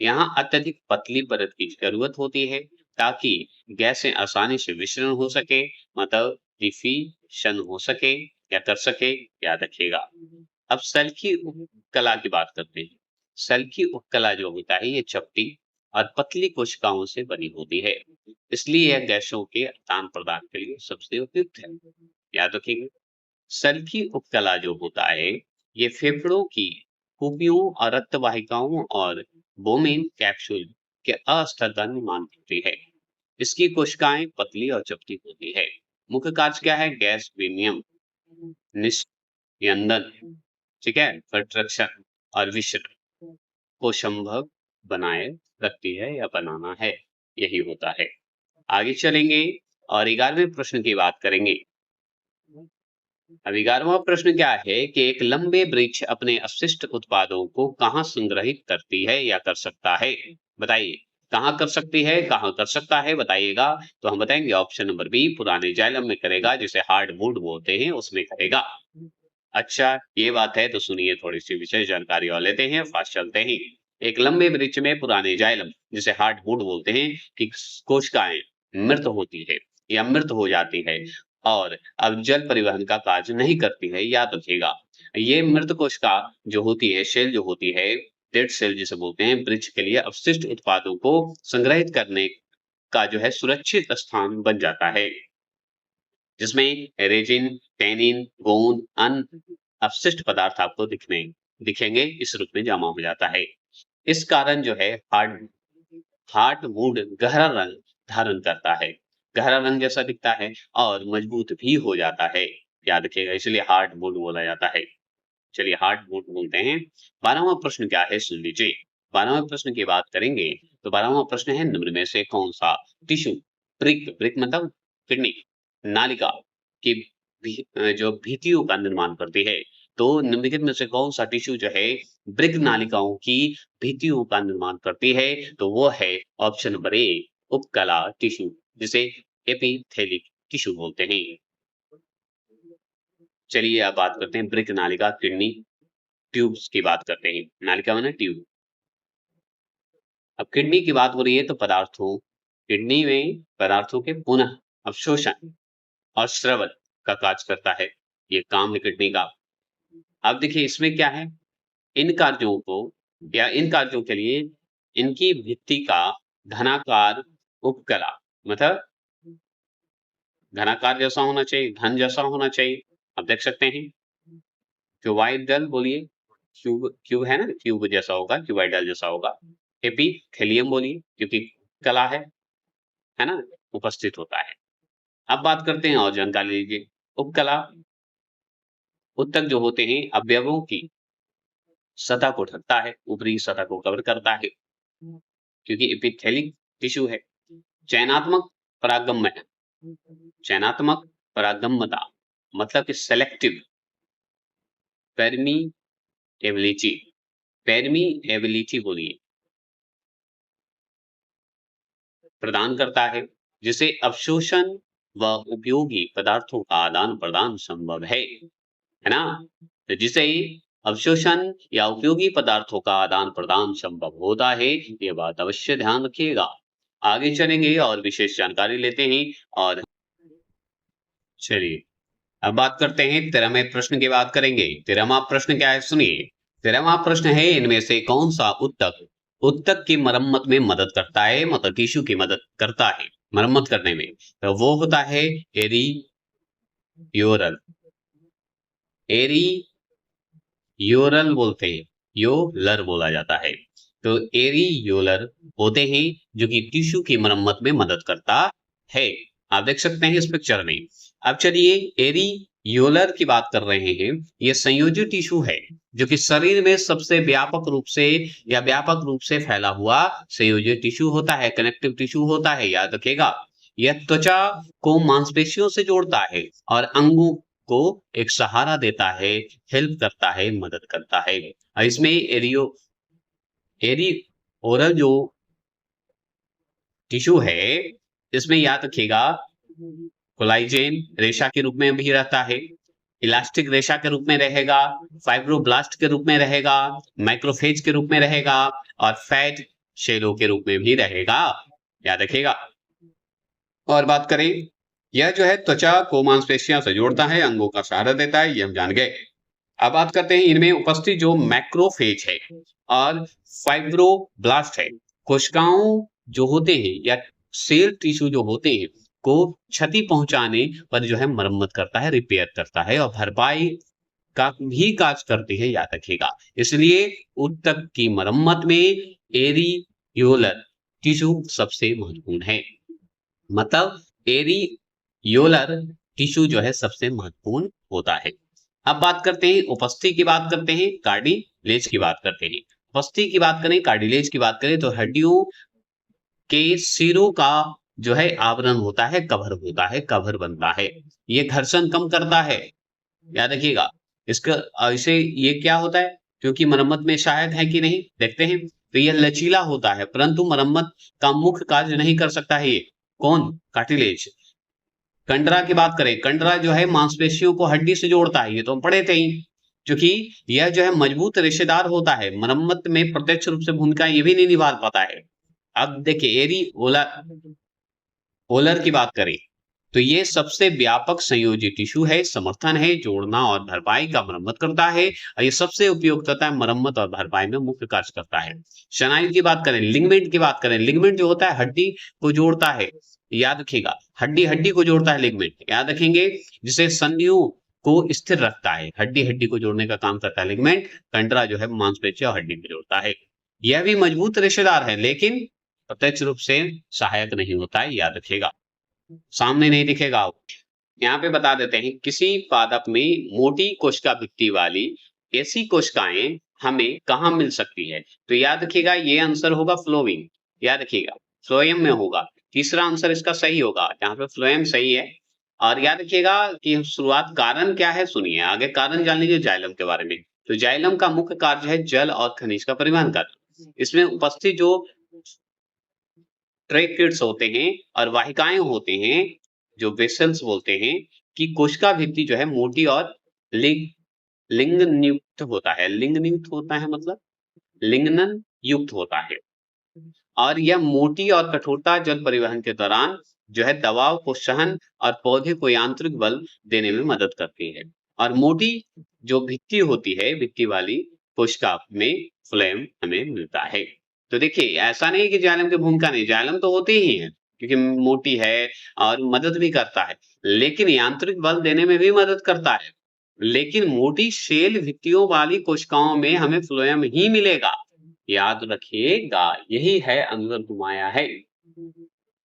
यहाँ अत्यधिक पतली परत की जरूरत होती है ताकि गैसें आसानी से विचलन हो सके, मतलब डिफ्यूशन हो सके या कर सके, याद रखिएगा। अब सेल की उपकला की बात करते हैं। सेल की उपकला जो होता है ये चपटी और पतली कोशिकाओं से बनी होती है, इसलिए यह गैसों के आदान प्रदान के लिए सबसे उपयुक्त है, याद रखिएगा। सेल की उपकला जो होता है ये फेफड़ों की कुपियों और रक्त वाहिकाओं और बोमेन कैप्सूल के अस्तर का निर्माण करती है। इसकी कोशिकाएं पतली और चपटी होती है। मुख्य कार्य क्या है? गैस विनिमय, निस्यंदन, ठीक है, कंस्ट्रक्शन और विषय को संभव बनाए रखती है या बनाना है, यही होता है। आगे चलेंगे और 11वें प्रश्न की बात करेंगे। अब 11वां प्रश्न क्या है कि एक लंबे वृक्ष अपने अपशिष्ट उत्पादों को कहाँ संग्रहित करती है या कर सकता है? बताइए, कहाँ कर सकती है, कहाँ कर सकता है, बताइएगा। तो हम बताएंगे ऑप्शन नंबर बी, पुराने जाइलम में करेगा, जिसे हार्ड वुड बोलते हैं, उसमें करेगा। अच्छा ये बात है, तो सुनिए थोड़ी सी विशेष जानकारी और लेते हैं, फास्ट चलते हैं। एक लंबे वृक्ष में पुराने जाइलम जिसे हार्डवुड बोलते हैं कि कोशिकाएं मृत होती है या मृत हो जाती है और अब जल परिवहन का कार्य नहीं करती है, याद रखिएगा। ये मृत कोशिका जो होती है, सेल जो होती है, डेड सेल जिसे बोलते हैं, वृक्ष के लिए अपशिष्ट उत्पादों को संग्रहित करने का जो है सुरक्षित स्थान बन जाता है, जिसमें रेजिन, टैनिन, गोंद, अन्य अपशिष्ट पदार्थ आपको दिखेंगे, इस रूप में जमा हो जाता है। इस कारण जो है हार्डवुड गहरा रंग धारण करता है, गहरा रंग जैसा दिखता है और मजबूत भी हो जाता है, याद रखिएगा, इसलिए हार्डवुड बोला जाता है। चलिए हार्डवुड बोलते हैं। 12वां प्रश्न क्या है सुन लीजिए। 12वें प्रश्न की बात करेंगे तो 12वां प्रश्न है, निम्न में से कौन सा टिश्यू ब्रिक मतलब किडनी नालिका की जो भित्तियों का निर्माण करती है, तो निम्नलिखित में से कौन सा टिश्यू जो है ब्रिक नालिकाओं की भित्तियों का निर्माण करती है, तो वो है ऑप्शन नंबर ए उपकला टिश्यू, जिसे एपिथेलिक टिश्यू बोलते हैं। चलिए अब बात करते हैं ब्रिक नालिका किडनी ट्यूब्स की बात करते हैं। नालिका माने ट्यूब। अब किडनी की बात हो रही है तो किडनी में पदार्थों के पुनः अवशोषण और स्रवण का कार्य करता है, ये काम है किडनी का। अब देखिए इसमें क्या है, इन कार्यों के लिए इनकी भित्ति का घनाकार उपकला मतलब घनाकार जैसा होना चाहिए, घन जैसा होना चाहिए। अब देख सकते हैं क्यूबाइडल बोलिए, क्यूब है ना, क्यूब जैसा होगा, क्यूबाइडल जैसा होगा। एपिथेलियम बोलिए क्योंकि कला है ना, उपस्थित होता है। अब बात करते हैं और जानकारी लीजिए। उपकला उत्तक जो होते हैं अवयवों की सतह को ढकता है, ऊपरी सतह को कवर करता है क्योंकि एपिथेलिक टिश्यू है। चयनात्मक परागगम्य है, चयनात्मक परागगम्यता मतलब कि सेलेक्टिव पेरमीएबिलिटी बोलिए प्रदान करता है, जिसे अवशोषण व उपयोगी पदार्थों का आदान प्रदान संभव है ना। तो जिसे अवशोषण या उपयोगी पदार्थों का आदान प्रदान संभव होता है, ये बात अवश्य ध्यान रखिएगा। आगे चलेंगे और विशेष जानकारी लेते हैं। और चलिए अब बात करते हैं 13वें प्रश्न की बात करेंगे। 13वां प्रश्न क्या है सुनिए। 13वां प्रश्न है, इनमें से कौन सा उत्तक की मरम्मत में मदद करता है, मतलब टिश्यू की मदद करता है मरम्मत करने में, तो वो होता है एरियोलर बोलते हैं, योलर बोला जाता है। तो एरियोलर होते हैं जो कि टिश्यू की मरम्मत में मदद करता है, आप देख सकते हैं इस पिक्चर में। अब चलिए एरियोलर की बात कर रहे हैं। ये संयोजी टिश्यू है जो कि शरीर में सबसे व्यापक रूप से फैला हुआ संयोजी टिश्यू होता है, कनेक्टिव टिश्यू होता है, याद रखिएगा। यह त्वचा को मांसपेशियों से जोड़ता है और अंगों को एक सहारा देता है, हेल्प करता है, मदद करता है। इसमें एरियोलर जो टिश्यू है, इसमें याद रखिएगा कोलाइजेन रेशा के रूप में भी रहता है, इलास्टिक रेशा के रूप में रहेगा, फाइब्रोब्लास्ट के रूप में रहेगा, माइक्रोफेज के रूप में रहेगा और फैट शेलों के रूप में भी रहेगा, याद रखिएगा। और बात करें, यह जो है त्वचा को मांसपेशियों से जोड़ता है, अंगों का सहारा देता है, ये हम जान गए। अब बात करते हैं इनमें उपस्थित जो मैक्रोफेज है और फाइब्रोब्लास्ट है, कोशिकाओं जो होते हैं या सेल टिश्यू जो होते हैं को क्षति पहुंचाने पर जो है मरम्मत करता है, रिपेयर करता है और भरपाई का भी कार्य करती है, याद रखिएगा। इसलिए उत्तक की मरम्मत में एरियोलर टिश्यू सबसे महत्वपूर्ण है, मतलब एरियोलर टिश्यू जो है सबसे महत्वपूर्ण होता है। अब बात करते हैं उपस्थिति की बात करते हैं, कार्टिलेज की बात करते हैं। उपस्थिति की बात करें, कार्टिलेज की बात करें तो हड्डियों के सिरों का जो है आवरण होता है, कवर बनता है। ये घर्षण कम करता है, याद रखिएगा। इसका इसे ये क्या होता है, क्योंकि मरम्मत में सहायक है कि नहीं देखते हैं। तो यह लचीला होता है परंतु मरम्मत का मुख्य कार्य नहीं कर सकता है। ये कौन, कार्टिलेज। कंडरा की बात करें, कंडरा जो है मांसपेशियों को हड्डी से जोड़ता है, ये तो हम पढ़े थे ही। क्योंकि यह जो है मजबूत रिश्तेदार होता है, मरम्मत में प्रत्यक्ष रूप से भूमिका ये भी नहीं निभा पाता है। अब देखिए एरी ओलर की बात करें तो ये सबसे व्यापक संयोजी टिश्यू है, समर्थन है, जोड़ना और भरपाई का मरम्मत करता है और ये सबसे उपयोगकर्ता है मरम्मत और भरपाई में मुख्य कार्य करता है। स्नायु की बात करें, लिगामेंट की बात करें, लिगामेंट जो होता है हड्डी को जोड़ता है, याद रखिएगा, हड्डी हड्डी को जोड़ता है लिगामेंट, याद रखेंगे, जिसे संधियों को स्थिर रखता है, हड्डी हड्डी को जोड़ने का काम करता है लिगामेंट, कंडरा जो है मांसपेशी और हड्डी को जोड़ता है। यह भी मजबूत रिश्तेदार है लेकिन प्रत्यक्ष रूप से सहायक नहीं होता है, याद रखिएगा, सामने नहीं दिखेगा। यहाँ पे बता देते हैं किसी पादप में मोटी कोशिका भित्ति वाली ऐसी कोशिकाएं हमें कहाँ मिल सकती है, तो याद रखिएगा ये आंसर होगा फ्लोएम, याद रखिएगा फ्लोएम में होगा। तीसरा आंसर इसका सही होगा, यहाँ पे फ्लोएम सही है। और याद रखिएगा कि शुरुआत कारण क्या है, सुनिए आगे कारण जान लीजिए जाइलम के बारे में। तो जाइलम का मुख्य कार्य है जल और खनिज का परिवहन करना। इसमें उपस्थित जो ट्रैकिड्स होते हैं और वाहिकाएं होते हैं, जो वेसल्स बोलते हैं, कि कोशिका भित्ति जो है मोटी और लिंग नियुक्त होता है, लिंग नियुक्त होता है मतलब लिंगनन युक्त होता है। और यह मोटी और कठोरता जल परिवहन के दौरान जो है दबाव को सहन और पौधे को यांत्रिक बल देने में मदद करती है। और मोटी जो भित्ति होती है, भित्ति वाली कोशिका में फ्लेम हमें मिलता है। तो देखिए ऐसा नहीं है कि जाइलम की भूमिका नहीं, जाइलम तो होती ही है क्योंकि मोटी है और मदद भी करता है, लेकिन यांत्रिक बल देने में भी मदद करता है। लेकिन मोटी शेल भित्तियों वाली कोशिकाओं में हमें फ्लोएम ही मिलेगा, याद रखिएगा, यही है अंदर घुमाया है।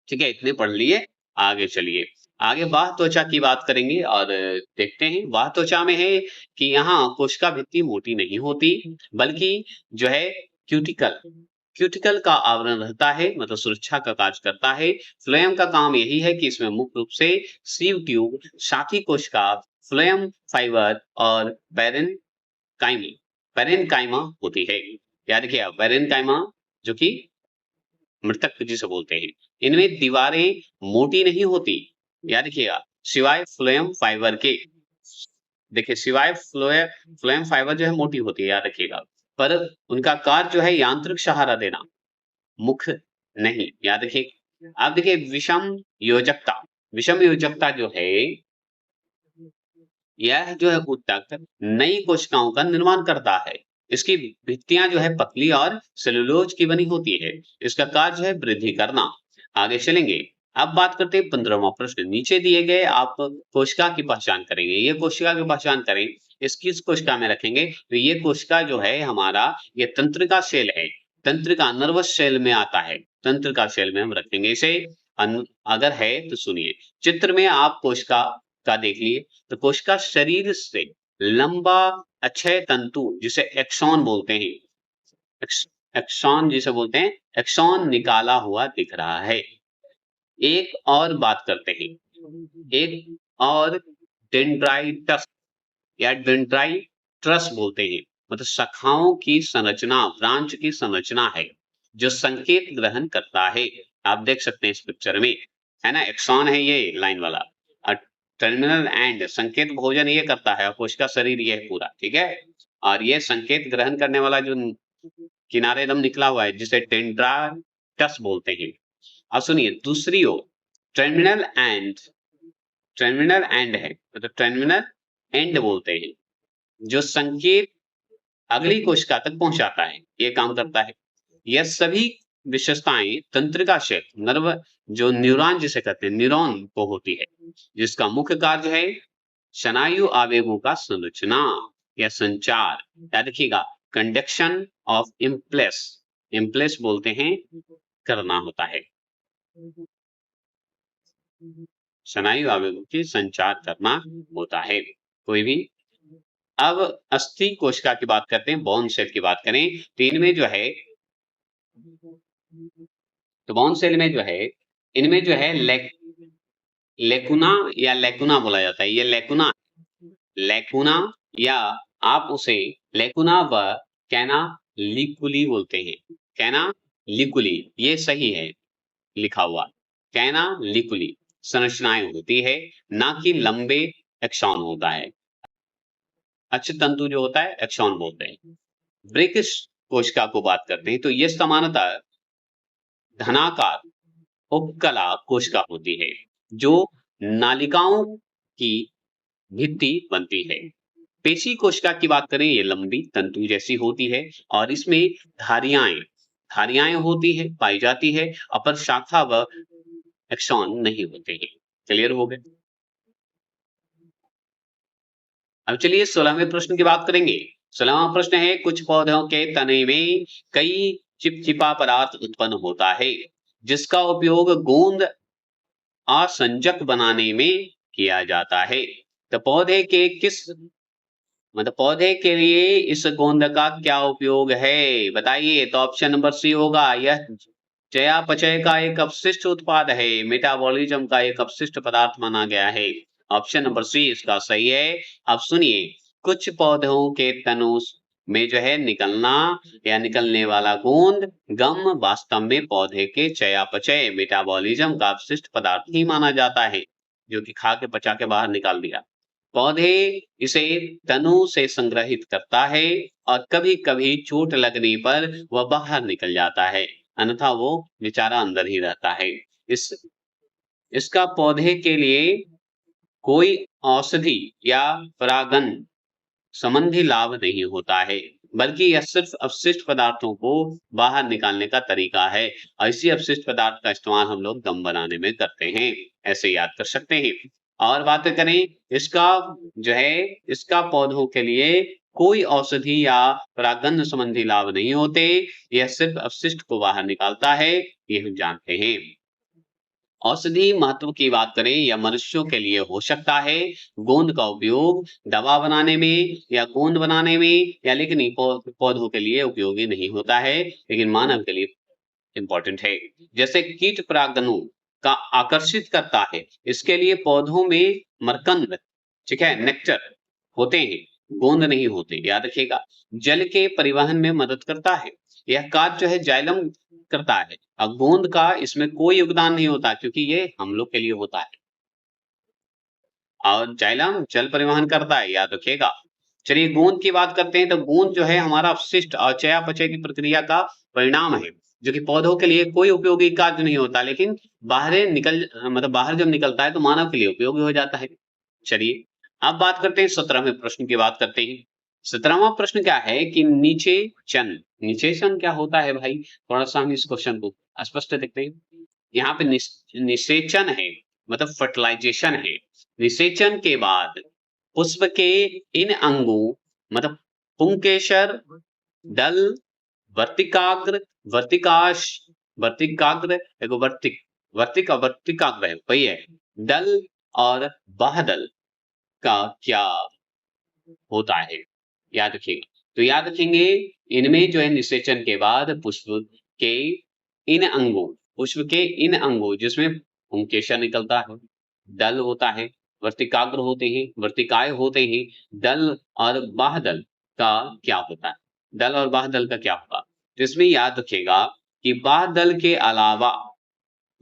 ठीक है, इतने पढ़ लिए, आगे चलिए। आगे बाह्य त्वचा की बात करेंगे और देखते हैं बाह्य त्वचा में है कि यहाँ कोशिका भित्ति मोटी नहीं होती, बल्कि जो है क्यूटिकल क्यूटिकल का आवरण रहता है, मतलब सुरक्षा का कार्य करता है। फ्लोएम का काम यही है कि इसमें मुख्य रूप से सीव ट्यूब, शाखी कोशिका, फ्लोएम फाइबर और पैरेनकाइमा होती है। याद रखिए पैरेनकाइमा जो कि मृतक जिसे बोलते हैं, इनमें दीवारें मोटी नहीं होती, याद रखिएगा, सिवाय फ्लोएम फाइबर के। देखिए सिवाय फ्लोएम फाइबर जो है मोटी होती है, याद रखिएगा, पर उनका कार्य जो है यांत्रिक सहारा देना, मुख्य नहीं, याद रखिए। आप देखिए विषम योजकता जो है, यह जो है ऊतक नई कोशिकाओं का निर्माण करता है। इसकी भित्तियां जो है पतली और सेलुलोज की बनी होती है। इसका कार्य है वृद्धि करना। आगे चलेंगे। अब बात करते हैं 15वां प्रश्न। नीचे दिए गए आप कोशिका की पहचान करेंगे। ये कोशिका की पहचान करें, इस किस कोशिका में रखेंगे, तो ये कोशिका जो है हमारा, ये तंत्रिका सेल है। तंत्रिका नर्वस सेल में आता है, तंत्रिका सेल में हम रखेंगे इसे। अगर है तो सुनिए, चित्र में आप कोशिका का देख लिए, तो कोशिका शरीर से लंबा अक्षय तंतु जिसे एक्सॉन बोलते हैं, एक्सॉन जिसे बोलते हैं, एक्सॉन निकाला हुआ दिख रहा है। एक और बात करते हैं, एक और डेंड्राइटस या डेंड्राइट्रस बोलते हैं, मतलब शाखाओं की संरचना, ब्रांच की संरचना है जो संकेत ग्रहण करता है। आप देख सकते हैं इस पिक्चर में, है ना, एक्सॉन है ये लाइन वाला, टर्मिनल एंड संकेत भोजन ये करता है, कोशिका शरीर ये है पूरा, ठीक है। और ये संकेत ग्रहण करने वाला जो किनारे एकदम निकला हुआ है जिसे डेंड्राइटस बोलते हैं। अब सुनिए दूसरी ओर टर्मिनल एंड है, मतलब टर्मिनल एंड बोलते हैं, जो संकेत अगली कोशिका तक पहुंचाता है, ये काम करता है। यह सभी विशेषताएं तंत्रिका क्षेत्र, नर्व जो न्यूरॉन जिसे कहते हैं, न्यूरॉन को होती है, जिसका मुख्य कार्य है स्नायु आवेगों का संरचना या संचार। याद रखिएगा, कंडक्शन ऑफ इम्पल्स, इम्पल्स बोलते हैं, करना होता है, स्नायु आवेगों की संचार करना होता है कोई भी। अब अस्थि कोशिका की बात करते हैं, बोन सेल की बात करें, तो इनमें जो है, तो बोन सेल में जो है, इनमें जो है लेकुना या लेकुना बोला जाता है, ये लेकुना, लेकुना या आप उसे लेकुना व कैनालिकुली बोलते हैं, कैनालिकुली, ये सही है लिखा हुआ, कैनालिकुली संरचनाएं होती है, ना कि लंबे एक्सॉन होता है। अक्ष तंतु जो होता है एक्सॉन बोलते हैं। ब्रेकिश कोशिका को बात करते हैं तो ये सामान्यतः धनाकार उपकला कोशिका होती है जो नालिकाओं की भित्ति बनती है। पेशी कोशिका की बात करें, ये लंबी तंतु जैसी होती है और इसमें धारियां धारियां होती है, पाई जाती है, अपर शाखा व एक्सॉन नहीं होते हैं। क्लियर हो गए? अब चलिए 16वें प्रश्न की बात करेंगे। 16वां प्रश्न है, कुछ पौधों के तने में कई चिपचिपा पदार्थ उत्पन्न होता है जिसका उपयोग गोंद आसंजक बनाने में किया जाता है। तो पौधे के किस मतलब पौधे के लिए इस गोंद का क्या उपयोग है बताइए? तो ऑप्शन नंबर सी होगा। यह चयापचय का एक अपशिष्ट उत्पाद है, मेटाबॉलिज्म का एक अपशिष्ट पदार्थ माना गया है। ऑप्शन नंबर सी इसका सही है। अब सुनिए, कुछ पौधों के तनों में जो है निकलना या निकलने वाला गोंद गम वास्तव में पौधे के चयापचय मेटाबॉलिज्म का अपशिष्ट पदार्थ ही माना जाता है, जो कि खा के पचा के बाहर निकाल दिया। पौधे इसे तनों से संग्रहित करता है और कभी-कभी चोट लगने पर वह बाहर निकल जाता है, अन्यथा वो बेचारा अंदर ही रहता है। इस इसका पौधे के लिए कोई औषधि या परागन संबंधी लाभ नहीं होता है, बल्कि यह सिर्फ अपशिष्ट पदार्थों को बाहर निकालने का तरीका है। और इसी अपशिष्ट पदार्थ का इस्तेमाल हम लोग गम बनाने में करते हैं, ऐसे याद कर सकते हैं। और बात करें इसका जो है, इसका पौधों के लिए कोई औषधि या परागन संबंधी लाभ नहीं होते, यह सिर्फ अपशिष्ट को बाहर निकालता है, ये हम जानते हैं। औषधि महत्व की बात करें या मनुष्यों के लिए हो सकता है गोंद का उपयोग दवा बनाने में या गोंद बनाने में या लेकिन पौधों के लिए उपयोगी नहीं होता है, लेकिन मानव के लिए इंपॉर्टेंट है। जैसे कीट परागणों का आकर्षित करता है, इसके लिए पौधों में मरकंद, ठीक है, नेक्टर होते हैं, गोंद नहीं होते, याद रखिएगा। जल के परिवहन में मदद करता है, यह कार्य जो है जाइलम करता है। अब गोंद का इसमें कोई योगदान नहीं होता क्योंकि ये हम लोग के लिए होता है। और जाइलम जल परिवहन करता है, याद रखिएगा। चलिए गोंद की बात करते हैं तो गोंद जो है हमारा अपशिष्ट और चयापचय की प्रक्रिया का परिणाम है, जो कि पौधों के लिए कोई उपयोगी कार्य नहीं होता, लेकिन बाहर जब निकलता है तो मानव के लिए उपयोगी हो जाता है। चलिए अब बात करते हैं 17वें प्रश्न की बात करते हैं। 17वां प्रश्न क्या है कि निषेचन क्या होता है भाई? थोड़ा-सा हम इस क्वेश्चन को स्पष्ट देखते हैं। यहाँ पे निषेचन है, मतलब फर्टिलाइजेशन है। निषेचन के बाद पुष्प के इन अंगों मतलब पुंकेसर, दल, वर्तिकाग्र, वर्तिकाश, वर्तिकाग्र, देखो वर्तिकाग्र है, वही है। दल और बाह्यदल का क्या होता है? याद रखिएगा। तो याद रखेंगे, इनमें जो है निषेचन के बाद के पुष्प के इन अंगों जिसमें पुंकेसर निकलता है, दल होता है, वर्तिकाग्र होते हैं, वर्तिकाएँ होते हैं, दल और बाह्यदल का क्या होता है? दल और बाह्यदल का क्या होगा? तो इसमें याद रखिएगा कि बाह्यदल के अलावा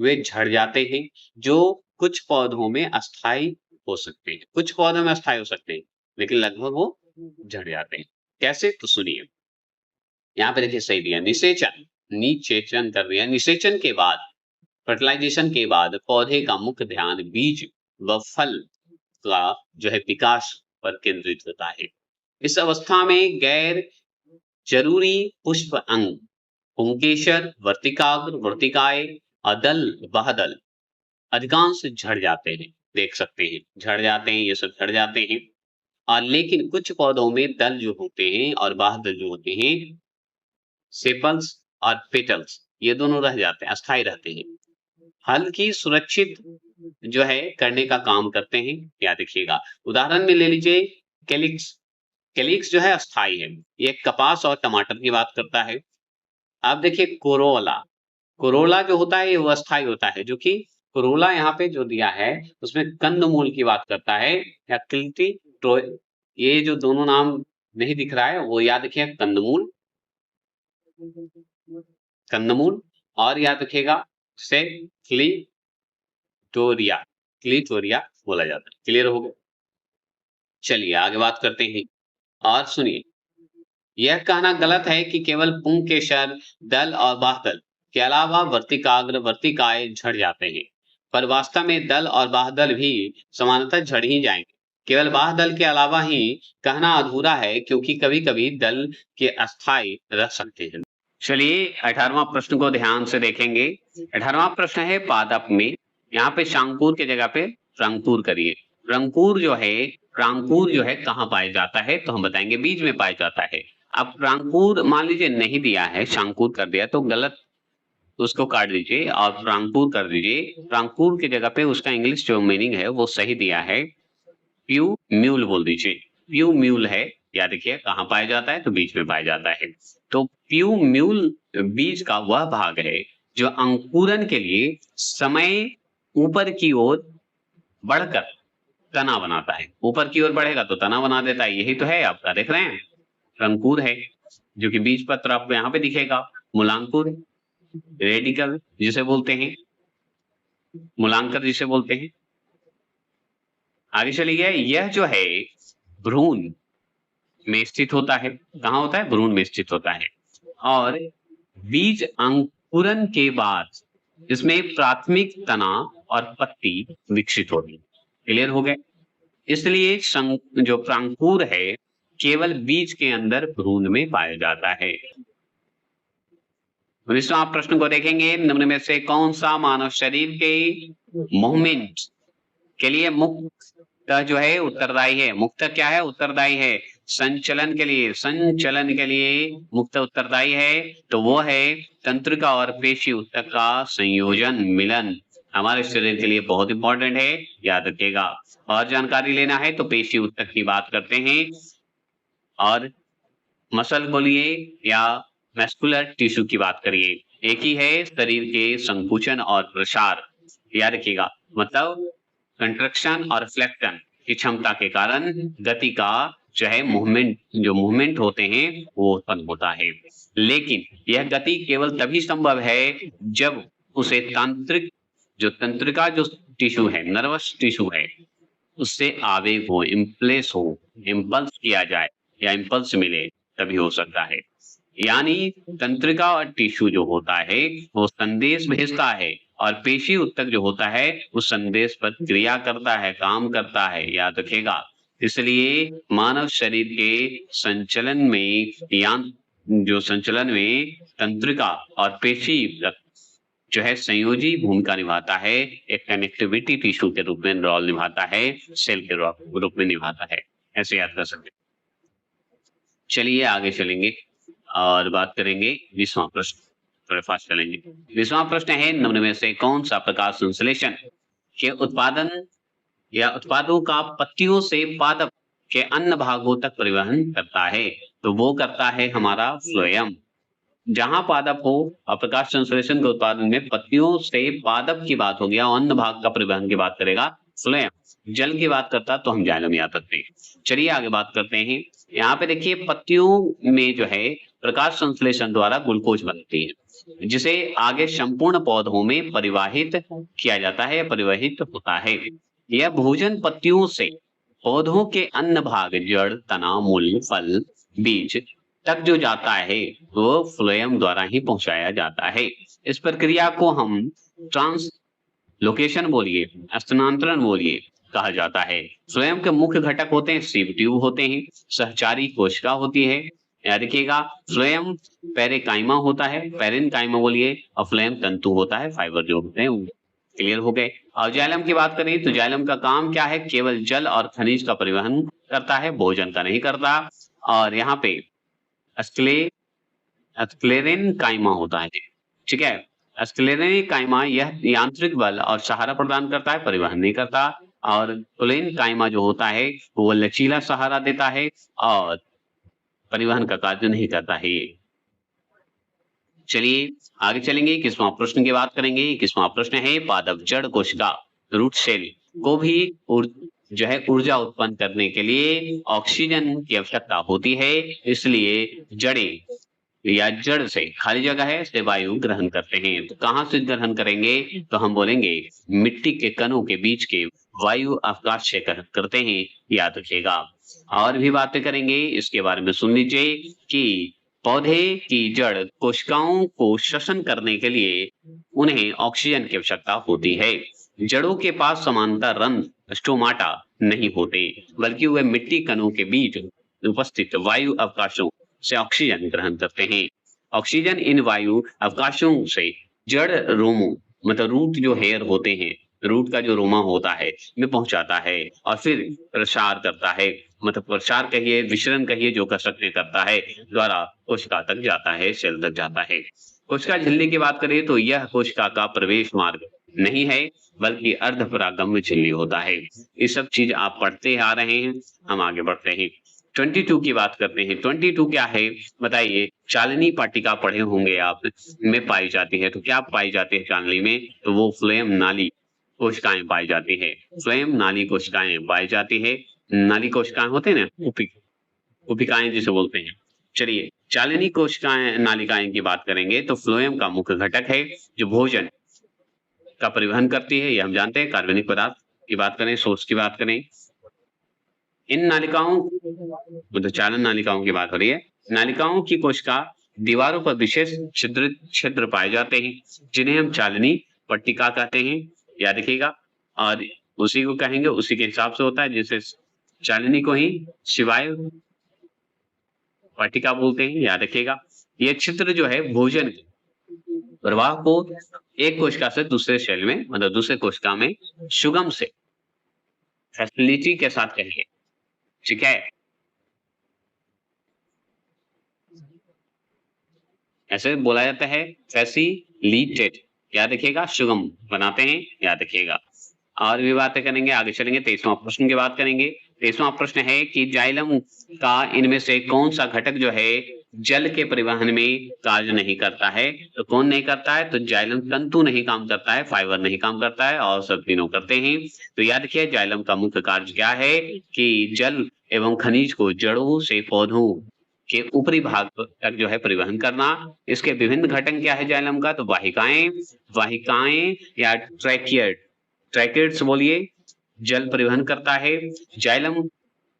वे झड़ जाते हैं, जो कुछ पौधों में अस्थायी हो सकते हैं। कुछ पौधों में अस्थायी हो सकते हैं, लेकिन लगभग वो झड़ जाते हैं। कैसे? तो सुनिए। यहाँ पे देखिए सही दिया, निषेचन कर दिया। निषेचन के बाद फर्टिलाइजेशन के बाद पौधे का मुख्य ध्यान बीज व फल का जो है विकास पर केंद्रित होता है। इस अवस्था में गैर जरूरी पुष्प अंग, पुंकेसर, वर्तिकाग्र, वर्तिकाएँ और दल, बाह्यदल अधिकांश झड़ जाते हैं। देख सकते हैं, झड़ जाते हैं, ये सब झड़ जाते हैं। लेकिन कुछ पौधों में दल जो होते हैं और बाह्यदल जो होते हैं, सेपल्स और पेटल्स, ये दोनों रह जाते हैं, अस्थायी रहते हैं। हल्की सुरक्षित जो है करने का काम करते हैं, याद रखिएगा। उदाहरण में ले लीजिए कैलिक्स। कैलिक्स जो है अस्थायी है, ये कपास और टमाटर की बात करता है। आप देखिए कोरोला, कोरोला जो होता है ये वो अस्थायी होता है, जो कि कोरोला यहाँ पे जो दिया है उसमें कंदमूल की बात करता है या क्लिटी तो ये जो दोनों नाम नहीं दिख रहा है वो याद रखिए, कंदमूल, कंदमूल और याद रखिएगा से क्लिटोरिया बोला जाता है। क्लियर हो गया? चलिए आगे बात करते हैं। और सुनिए, यह कहना गलत है कि केवल पुंकेसर, दल और बाह्दल के अलावा वर्तिकाग्र, वर्तिकाय झड़ जाते हैं। पर वास्तव में दल और बाह्दल भी समानतः झड़ ही जाएँगे। केवल बाह्दल के अलावा ही कहना अधूरा है, क्योंकि कभी-कभी दल के अस्थायी रह सकते हैं। चलिए 18वां प्रश्न को ध्यान से देखेंगे। 18वां प्रश्न है पादप में। यहाँ पे शांकुर की जगह पे रंगपुर करिए। रंगपुर जो है कहाँ पाया जाता है? तो हम बताएंगे बीज में पाया जाता है। अब रंगपुर मान लीजिए नहीं दिया है, शांकुर कर दिया तो गलत, उसको काट दीजिए और रंगपुर कर दीजिए। रंगपुर की जगह पे उसका इंग्लिश जो मीनिंग है वो सही दिया है, प्यू म्यूल बोल दीजिए। प्यू म्यूल है, या देखिए कहाँ पाया जाता है? तो बीज में पाया जाता है। तो प्यू म्यूल बीज का वह भाग है जो अंकुरन के लिए समय ऊपर की ओर बढ़कर तना बनाता है। ऊपर की ओर बढ़ेगा तो तना बना देता है। यही तो है आपका, देख रहे हैं, अंकुर है जो कि बीज पत्र आपको यहाँ पे दिखेगा। मूलांकुर, रेडिकल जिसे बोलते हैं, मूलांकर जिसे बोलते हैं। आगे चलिए, यह जो है भ्रूण में स्थित होता है। कहाँ होता है? भ्रूण में स्थित होता है। और बीज अंकुरन के बाद इसमें प्राथमिक तना और पत्ती विकसित होगी। क्लियर हो गए? इसलिए जो प्रांकुर है केवल बीज के अंदर भ्रूण में पाया जाता है। 19वां प्रश्न को देखेंगे, निम्न में से कौन सा मानव शरीर के मूवमेंट के लिए मुक्त जो है उत्तरदायी है? मुक्त क्या है? उत्तरदायी है। संचलन के लिए मुक्त उत्तरदायी है, तो वो है तंत्रिका और पेशी ऊतक का संयोजन, मिलन। हमारे शरीर के लिए बहुत इंपॉर्टेंट है, याद रखिएगा। और जानकारी लेना है तो पेशी ऊतक की बात करते हैं, और मसल बोलिए या मस्कुलर टिश्यू की बात करिए। एक ही है शरीर के संकुचन और प्रसार, याद रखिएगा। मतलब कंट्रक्शन और फ्लेक्शन की क्षमता के कारण गति का जो है मूवमेंट होते हैं वो उत्पन्न होता है। लेकिन यह गति केवल तभी संभव है जब उसे तंत्रिका जो टिश्यू है, नर्वस टिश्यू है, उससे आवेग हो, इम्पल्स किया जाए या इम्पल्स मिले, तभी हो सकता है। यानी तंत्रिका और टिश्यू जो होता है वो संदेश भेजता है, और पेशी ऊतक जो होता है उस संदेश पर क्रिया करता है, काम करता है, याद रखिएगा। इसलिए मानव शरीर के संचलन में तंत्रिका और पेशी जो है संयोजी भूमिका निभाता है, एक कनेक्टिविटी टिश्यू के रूप में रोल निभाता है, सेल के रूप में निभाता है। ऐसे याद कर सकते। चलिए आगे चलेंगे और बात करेंगे 20वां प्रश्न। थोड़े फास्ट चलेंगे। 20वां प्रश्न है, निम्न में से कौन सा प्रकाश संश्लेषण के उत्पादों का पत्तियों से पादप के अन्य भागों तक परिवहन करता है? तो वो करता है हमारा फ्लोएम। जहां पादप हो और प्रकाश संश्लेषण के उत्पादन में पत्तियों से पादप की बात होगी और अन्य भाग का परिवहन की बात करेगा फ्लोएम। जल की बात करता तो हम जाइलम याद रखते हैं। चलिए आगे बात करते हैं। यहाँ पे देखिए पत्तियों में जो है प्रकाश संश्लेषण द्वारा ग्लूकोज बनती है, जिसे आगे संपूर्ण पौधों में परिवाहित किया जाता है, परिवहित होता है। यह भोजन पत्तियों से पौधों के अन्य भाग, जड़, तना, मूल, फल, बीज तक जो जाता है वो फ्लोएम द्वारा ही पहुंचाया जाता है। इस प्रक्रिया को हम ट्रांसलोकेशन बोलिए, स्थानांतरण बोलिए कहा जाता है। फ्लोएम के मुख्य घटक होते हैं, सीव ट्यूब होते हैं, सहचारी कोशिका होती है, याद रखिएगा। फ्लोएम पेरेकाइमा होता है, पेरेनकाइमा बोलिए, और फ्लोएम तंतु होता है, फाइबर जो होते हैं। क्लियर हो गए। और जाइलम की बात करें तो जाइलम का काम क्या है? केवल जल और खनिज का परिवहन करता है, भोजन का नहीं करता। और यहाँ पे स्क्लेरेन काइमा होता है, ठीक है। स्क्लेरेन काइमा यह यांत्रिक बल और सहारा प्रदान करता है, परिवहन नहीं करता। और प्लेन काइमा जो होता है वो लचीला सहारा देता है और परिवहन का कार्य नहीं करता है। चलिए आगे चलेंगे, 21वां प्रश्न की बात करेंगे। 21वां प्रश्न है, पादप जड़ कोशिका, रूट सेल को भी जो है ऊर्जा उत्पन्न करने के लिए ऑक्सीजन की आवश्यकता होती है। इसलिए जड़ से खाली जगह है से वायु ग्रहण करते हैं। तो कहाँ से ग्रहण करेंगे? तो हम बोलेंगे मिट्टी के कणों के बीच के वायु आकाश से ग्रहण करते हैं, याद रखिएगा। और भी बातें करेंगे इसके बारे में, सुन लीजिए कि पौधे की जड़ कोशिकाओं को श्वसन करने के लिए उन्हें ऑक्सीजन की आवश्यकता होती है। जड़ों के पास समानांतर रंध्र स्टोमाटा नहीं होते, बल्कि वे मिट्टी कणों के बीच उपस्थित वायु अवकाशों से ऑक्सीजन ग्रहण करते हैं। ऑक्सीजन इन वायु अवकाशों से जड़ रोमों मतलब रूट जो हेयर होते हैं, रूट का जो रोमा होता है में पहुंचाता है और फिर प्रसार करता है, मतलब प्रसार कहिए, विचरण कहिए, जो कर सकते करता है, द्वारा कोशिका तक जाता है, सेल तक जाता है। कोशिका झिल्ली की बात करें तो यह कोशिका का प्रवेश मार्ग नहीं है, बल्कि अर्धपरागम्य झिल्ली होता है। ये सब चीज आप पढ़ते आ रहे हैं, हम आगे बढ़ते हैं। 22 की बात करते हैं। 22 क्या है बताइए? चालनी पट्टिका पढ़े होंगे आप, में पाई जाती है। तो क्या पाई जाती है चालनी में? तो वो फ्लेम नाली कोशिकाएं पाई जाती है। फ्लेम नाली कोशिकाएं पाई जाती है। नाली कोशिकाएं होते हैं ना, उपिकाएं जिसे बोलते हैं। चलिए, चालनी कोशिकाएं नालिकाएं की बात करेंगे तो फ्लोएम का मुख्य घटक है, जो भोजन का परिवहन करती है, ये हम जानते हैं। कार्बनिक पदार्थ की बात करें, सोर्स की बात करें, इन नालिकाओं मतलब चालन नालिकाओं की बात हो रही है। नालिकाओं की कोशिका दीवारों पर विशेष छिद्र छिद्र पाए जाते हैं, जिन्हें हम चालनी पट्टिका कहते हैं, याद रखिएगा। और उसी को कहेंगे, उसी के हिसाब से होता है, जैसे चालनी को ही शिवाय पट्टिका बोलते हैं, याद रखिएगा। ये छिद्र जो है भोजन प्रवाह को एक कोशिका से दूसरे सेल में मतलब दूसरे कोशिका में सुगम से फैसिलिटी के साथ कहेंगे, ठीक है। ऐसे बोला जाता है फैसिलिटेट, याद रखिएगा, सुगम बनाते हैं, याद रखिएगा। और भी बातें करेंगे, आगे चलेंगे। 23वां प्रश्न की बात करेंगे। 23वां प्रश्न है कि जाइलम का इनमें से कौन सा घटक जो है जल के परिवहन में कार्य नहीं करता है? तो कौन नहीं करता है? तो जाइलम तंतु नहीं काम करता है, फाइबर नहीं काम करता है, और सब तीनों करते हैं। तो याद रखिए, जाइलम का मुख्य कार्य क्या है कि जल एवं खनिज को जड़ों से पौधों के ऊपरी भाग तक जो है परिवहन करना। इसके विभिन्न घटक क्या है जाइलम का? तो वाहिकाएं, वाहिकाएं या ट्रैकिड्स बोलिए, जल परिवहन करता है। जाइलम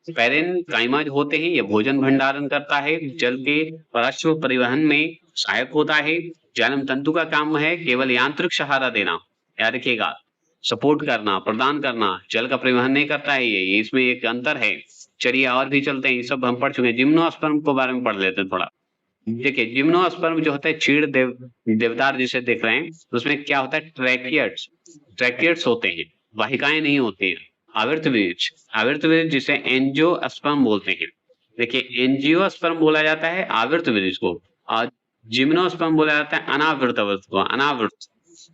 पैरेनकाइमा होते हैं, ये भोजन भंडारण करता है, जल के पार्श्व परिवहन में सहायक होता है। जाइलम तंतु का काम है केवल यांत्रिक सहारा देना, याद रखिएगा, सपोर्ट करना, प्रदान करना, जल का परिवहन नहीं करता है। ये इसमें एक अंतर है। चलिए और भी चलते हैं, ये सब हम पढ़ चुके हैं। जिम्नोस्पर्म के बारे में पढ़ लेते हैं थोड़ा। देखिए, जिम्नोस्पर्म जो होता है चीड़ देवदार जिसे देख रहे हैं, उसमें क्या होता है? ट्रैकियड्स होते हैं, वाहिकाएं नहीं होती है। आवर्त बीज जिसे एंजियोस्पर्म बोलते हैं। देखिए, एंजियोस्पर्म बोला जाता है आवर्त बीज को, और जिम्नोस्पर्म बोला जाता है अनावृत अवस्था को, अनावृत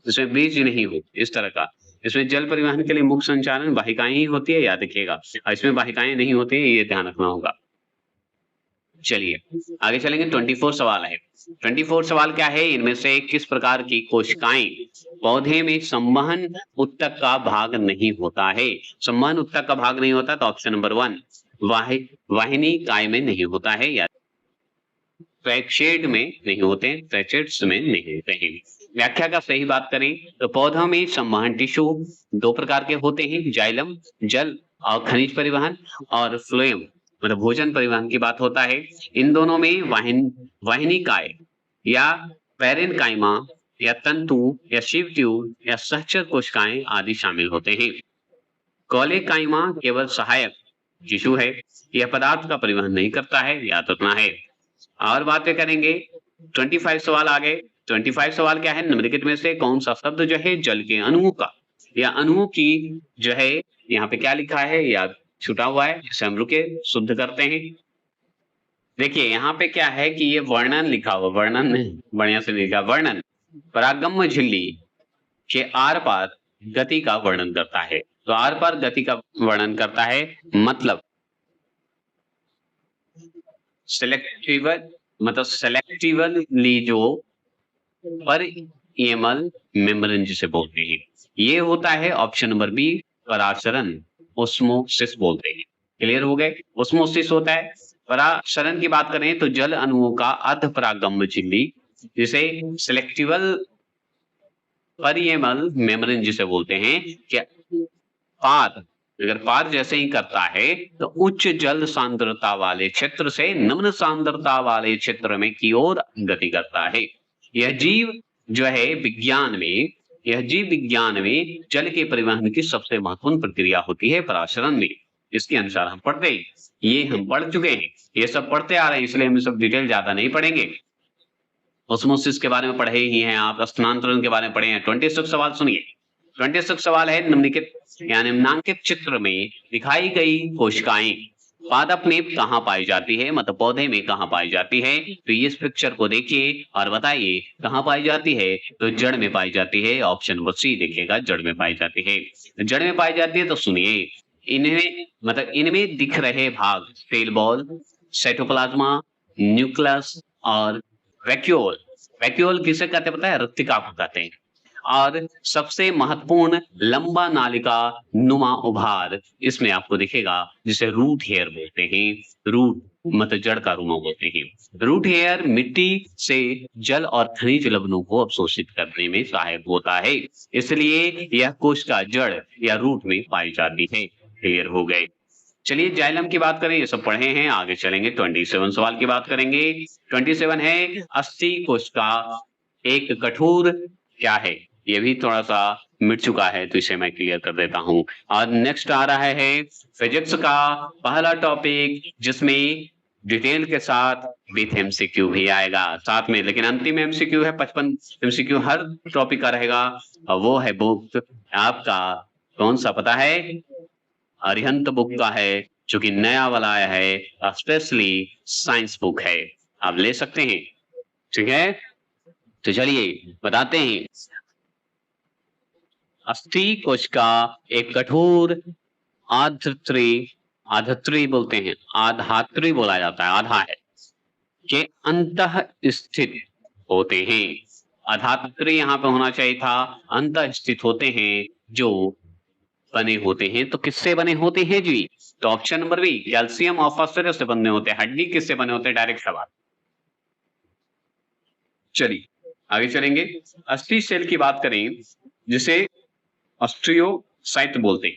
जिसमें बीज नहीं हो, इस तरह का। इसमें जल परिवहन के लिए मुख्य संचालन वाहिकाएं ही होती है, याद रखिएगा। और इसमें वाहिकाएं नहीं होती है, ये ध्यान रखना होगा। चलिए आगे चलेंगे। 24 सवाल है। 24 सवाल क्या है? इनमें से किस प्रकार की कोशिकाएं पौधे में संवहन उत्तक का भाग नहीं होता है? संवहन उत्तक का भाग नहीं होता, तो ऑप्शन नंबर 1 वाहिनी काय में नहीं होता है, या ट्रैक्शेड में नहीं होते, ट्रैचेट्स में नहीं होते हैं। व्याख्या का सही बात करें तो पौधों में संवहन टिश्यू दो प्रकार के होते हैं, जाइलम जल और खनिज परिवहन, और फ्लोएम मतलब भोजन परिवहन की बात होता है। इन दोनों में वाहिनिकाय या पैरेनकाइमा या तंतु या शिव ट्यूब या सहचर कोशिकाएं आदि शामिल होते हैं। कोलेकाइमा केवल सहायक टिश्यू है, यह पदार्थ का परिवहन नहीं करता है, याद रखना है। और बातें करेंगे। 25 सवाल आगे। 25 सवाल क्या है? निम्नलिखित में से कौन सा शब्द जो है जल के अणुओं का या अणुओं की जो है, यहाँ पे क्या लिखा है या छुटा हुआ है, जिसे हम रुके शुद्ध करते हैं। देखिए यहाँ पे क्या है कि ये वर्णन लिखा हुआ, वर्णन नहीं, बढ़िया से लिखा वर्णन परागम्य झिल्ली के आर पार गति का वर्णन करता है। तो आर पार गति का वर्णन करता है, मतलब सेलेक्टिवली जो परिएमल मेम्ब्रेन जिसे बोलते हैं, ये होता है ऑप्शन नंबर बी, परागशरण, ओस्मोसिस बोलते हैं। क्लियर हो गए? ओस्मोसिस होता है। परागशरण की बात करें तो जल अणुओं का अर्धपरागम्य झिल्ली जिसे सेलेक्टिवल परिएमल मेम्ब्रेन जिसे बोलते हैं, क्या पार अगर पार जैसे ही करता है तो उच्च जल सांद्रता वाले क्षेत्र से निम्न सांद्रता वाले क्षेत्र में की ओर गति करता है। यह जीव जो है विज्ञान में, यह जीव विज्ञान में जल के परिवहन की सबसे महत्वपूर्ण प्रक्रिया होती है पराशरण में। इसके अनुसार हम पढ़ते हैं, ये हम पढ़ चुके हैं, ये सब पढ़ते आ रहे हैं, इसलिए हम सब डिटेल ज्यादा नहीं पढ़ेंगे। ऑस्मोसिस के बारे में पढ़े ही हैं आप, स्थानांतरण के बारे में पढ़े हैं। 26 सवाल सुनिए। 26 सवाल है, निम्नलिखित यानी निम्नांकित चित्र में दिखाई गई कोशिकाएं पादप में कहाँ पाई जाती है, मतलब पौधे में कहाँ पाई जाती है। तो इस पिक्चर को देखिए और बताइए कहाँ पाई जाती है। तो जड़ में पाई जाती है, ऑप्शन नंबर सी देखिएगा, जड़ में पाई जाती है। जड़ में पाई जाती है तो सुनिए, इनमें मतलब इनमें दिख रहे भाग सेल बॉल, साइटोप्लाज्मा, न्यूक्लियस और वैक्यूल। वैक्यूल किसे कहते हैं पता है? रक्तिका को कहते हैं। और सबसे महत्वपूर्ण लंबा नालिका नुमा उभार इसमें आपको दिखेगा, जिसे रूट हेयर बोलते हैं। रूट मतलब जड़ का रुमा बोलते हैं। रूट हेयर मिट्टी से जल और खनिज लवणों को अवशोषित करने में सहायक होता है, इसलिए यह कोशिका जड़ या रूट में पाई जाती है। क्लियर हो गए। चलिए जाइलम की बात करें, ये सब पढ़े हैं, आगे चलेंगे। 27 सवाल की बात करेंगे। 27 है, अस्थि कोशिका एक कठोर क्या है? ये भी थोड़ा सा मिट चुका है तो इसे मैं क्लियर कर देता हूं। और नेक्स्ट आ रहा है फिजिक्स का पहला टॉपिक, जिसमें डिटेल के साथ विथ एमसीक्यू भी आएगा साथ में, लेकिन अंतिम एमसीक्यू है 55 एमसीक्यू हर टॉपिक का रहेगा। और वो है बुक आपका कौन सा पता है? अरिहंत बुक का है, जो कि नया वाला आया है, स्पेशली साइंस बुक है, आप ले सकते हैं। ठीक है, तो चलिए बताते हैं। अस्थि कोशिका एक कठोर आधात्री, आधात्री बोलते हैं, आधात्री बोला जाता है, आधा है, के अंतः स्थित होते हैं। आधात्री यहाँ पे होना चाहिए था, अंतः स्थित होते हैं, जो बने होते हैं। तो किससे बने होते हैं जी? तो ऑप्शन नंबर बी कैल्शियम और फास्फोरस से बने होते हैं। हड्डी किससे बने होते हैं? डायरेक्ट सवाल। चलिए आगे चलेंगे। अस्थि सेल की बात करें, जिसे ऑस्ट्रियोसाइट बोलते हैं,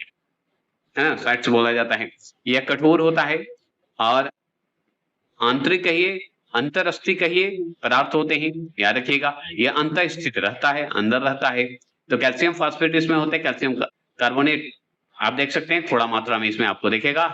है ना, साइट से बोला जाता है। यह कठोर होता है और आंतरिक कहिए, अंतरअस्थि कहिए पदार्थ होते हैं, याद रखिएगा। यह अंतर स्थित रहता है, अंदर रहता है। तो कैल्शियम फास्फेट इसमें होते हैं, कैल्शियम कार्बोनेट आप देख सकते हैं थोड़ा मात्रा में इसमें आपको दिखेगा,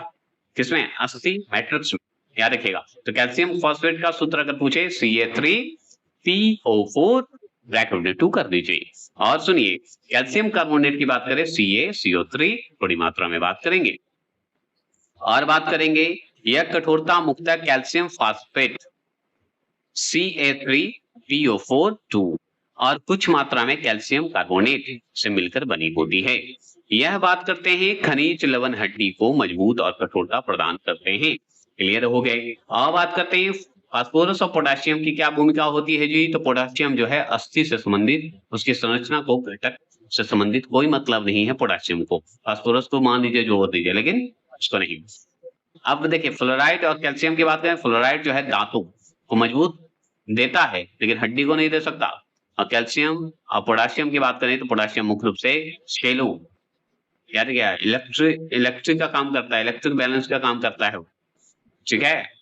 किसमें? अस्थि मैट्रिक्स में, याद रखिएगा। तो कैल्शियम फास्फेट का सूत्र अगर पूछे CA3PO4 ब्रैकेट में 2 कर दीजिए। और सुनिए कैल्शियम कार्बोनेट की बात करें CaCO3 थोड़ी मात्रा में बात करेंगे। और बात करेंगे यह कठोरता मुक्त कैल्शियम फास्फेट CA3PO4 2 और कुछ मात्रा में कैल्शियम कार्बोनेट से मिलकर बनी होती है। यह बात करते हैं खनिज लवण हड्डी को मजबूत और कठोरता प्रदान करते हैं। क्लियर हो गए। और बात करते हैं फास्फोरस और पोटेशियम की क्या भूमिका होती है जी? तो पोटेशियम जो है अस्थि से संबंधित, उसकी संरचना को घटक से संबंधित कोई मतलब नहीं है पोटेशियम को। फास्फोरस को मान लीजिए जोड़ दीजिए, लेकिन उसको नहीं। अब देखिए फ्लोराइड और कैल्शियम की बात करें, फ्लोराइड जो है दांतों को मजबूत देता है लेकिन हड्डी को नहीं दे सकता। और कैल्शियम और पोटेशियम की बात करें तो पोटेशियम मुख्य रूप से शेलो, याद क्या, इलेक्ट्रिक का काम करता है, इलेक्ट्रिक बैलेंस का काम करता है वो। ठीक है,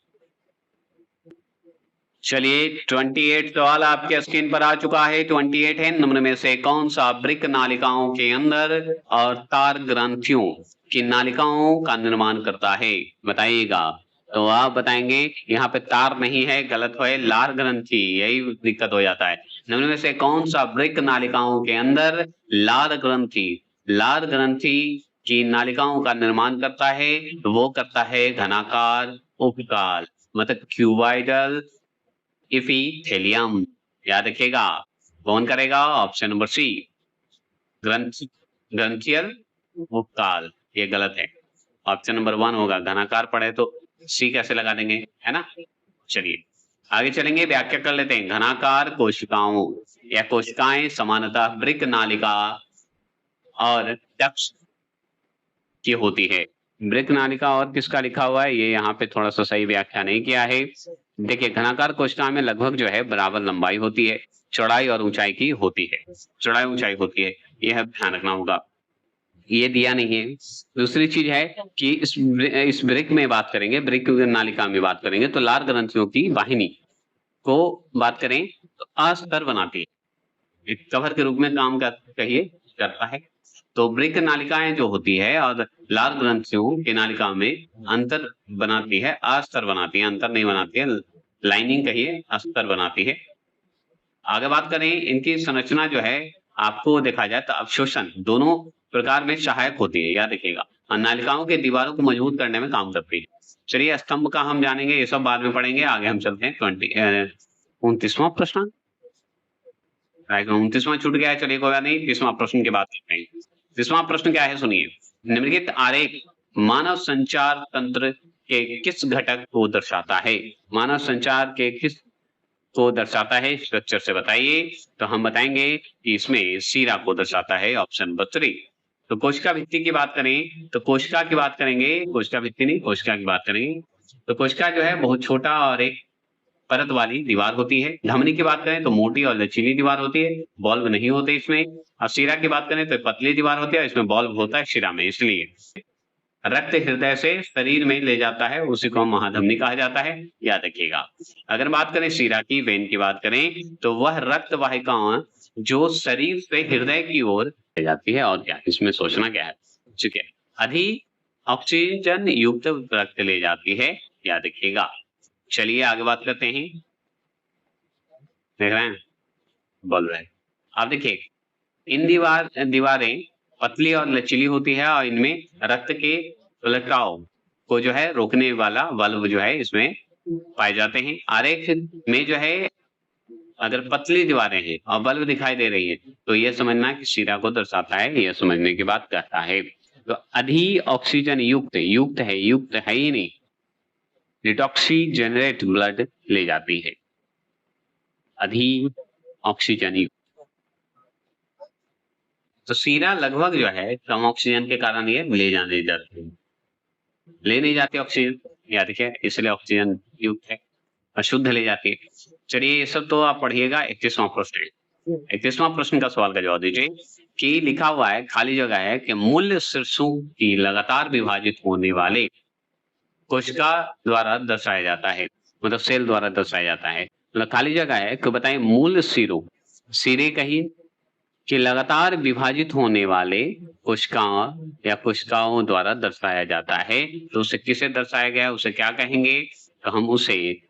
चलिए 28 सवाल आपके स्क्रीन पर आ चुका है। 28 है, निम्न में से कौन सा वृक्क नालिकाओं के अंदर और तार ग्रंथियों की नालिकाओं का निर्माण करता है? बताइएगा। तो आप बताएंगे यहाँ पे तार नहीं है, गलत है, लार ग्रंथि, यही दिक्कत हो जाता है। निम्न में से कौन सा वृक्क नालिकाओं के अंदर लार ग्रंथि, लार ग्रंथि की नालिकाओं का निर्माण करता है? तो वो करता है घनाकार उपकाल, मतलब क्यूबाइडल इपिथेलियम, याद रखिएगा। कौन करेगा? ऑप्शन नंबर सी ग्रंथियल उपकाल, ये गलत है। ऑप्शन नंबर 1 होगा, घनाकार पढ़े तो सी कैसे लगा देंगे, है ना। चलिए आगे चलेंगे, व्याख्या कर लेते हैं। घनाकार कोशिकाओं या कोशिकाएं सामान्यतः वृक्क नालिका और डक्ट की होती है। वृक्क नालिका और किसका लिखा हुआ है, ये यहाँ पे थोड़ा सा सही व्याख्या नहीं किया है। देखिए घनाकार कोशिका में लगभग जो है बराबर लंबाई होती है, चौड़ाई और ऊंचाई की होती है, चौड़ाई ऊंचाई होती है, यह ध्यान रखना होगा। ये दिया नहीं है। दूसरी चीज है कि इस ब्रेक में बात करेंगे, ब्रेक नालिका में बात करेंगे तो लार ग्रंथियों की वाहिनी को बात करें तो अस्तर बनाती है, एक कवर के रूप में काम करता है। तो ब्रेक नालिकाएं जो होती है और लार ग्रंथियों की नालिका में अंतर बनाती है, अस्तर बनाती है, अंतर नहीं बनाती है, लाइनिंग कहिए, अस्तर बनाती है। आगे बात करें इनकी संरचना जो है, आपको देखा जाए तो अवशोषण दोनों प्रकार में सहायक होती है, याद रखिएगा, और नालिकाओं के दीवारों को मजबूत करने में काम करती है। चलिए स्तंभ का हम जानेंगे, ये सब बाद में पढ़ेंगे। आगे हम चलते हैं 29वां प्रश्न, 29वां छूट गया है, चलिए कोई बात नहीं, 30वां प्रश्न की बात करते हैं। 30वां प्रश्न क्या है सुनिए, निम्नलिखित आरेख मानव संचार तंत्र के किस घटक को दर्शाता है? मानव संचार के किस को दर्शाता है, स्ट्रक्चर से बताइए। तो हम बताएंगे कि इसमें सीरा को दर्शाता है, ऑप्शन नंबर 3। तो कोशिका भित्ति की बात करें तो कोशिका की बात करेंगे, कोशिका भित्ति नहीं, कोशिका की बात करेंगे तो कोशिका जो है बहुत छोटा और एक परत वाली दीवार होती है। धमनी की बात करें तो मोटी और लचीली दीवार होती है, बॉल्ब नहीं होते इसमें। और शिरा की बात करें तो पतली दीवार होती है, इसमें बॉल्ब होता है शिरा में। इसलिए रक्त हृदय से शरीर में ले जाता है, उसी को महाधमनी कहा जाता है, याद रखिएगा। अगर बात करें शिरा की, वेन की बात करें तो वह रक्त वाहिकाएं जो शरीर से हृदय की ओर ले जाती है। और क्या इसमें सोचना क्या है, ठीक है, अधिक ऑक्सीजन युक्त रक्त ले जाती है, याद रखिएगा। चलिए आगे बात करते हैं, देख रहे हैं बोल रहे हैं आप, देखिए इन दीवारें पतली और लचीली होती है और इनमें रक्त के उलटाव को जो है रोकने वाला बल्ब जो है इसमें पाए जाते हैं। आरेख में जो है अगर पतली दीवारें हैं और बल्ब दिखाई दे रही है तो यह समझना कि शिरा को दर्शाता है, यह समझने की बात कहता है। तो अधिक ऑक्सीजन युक्त है ही नहीं, डिटॉक्सीजनेट ब्लड ले जाती है, अधिक ऑक्सीजन युक्त। तो सीरा लगभग जो है कम ऑक्सीजन के कारण ये ले नहीं जाती ऑक्सीजन, याद रखिए, इसलिए ऑक्सीजन युक्त है, अशुद्ध ले जाती है। चलिए ये सब तो आप पढ़िएगा। 31वां प्रश्न, 31वां प्रश्न का सवाल का जवाब दीजिए कि लिखा हुआ है, खाली जगह है कि मूल शीर्षों की लगातार विभाजित होने वाले कोशिका द्वारा दर्शाया जाता है, मतलब सेल द्वारा दर्शाया जाता है। मतलब खाली जगह है कि बताएं मूल सिरे कहिए कि लगातार विभाजित होने वाले कोशिकाओं या कोशिकाओं द्वारा दर्शाया जाता है। तो उसे किसे दर्शाया गया, उसे क्या कहेंगे? तो हम उसे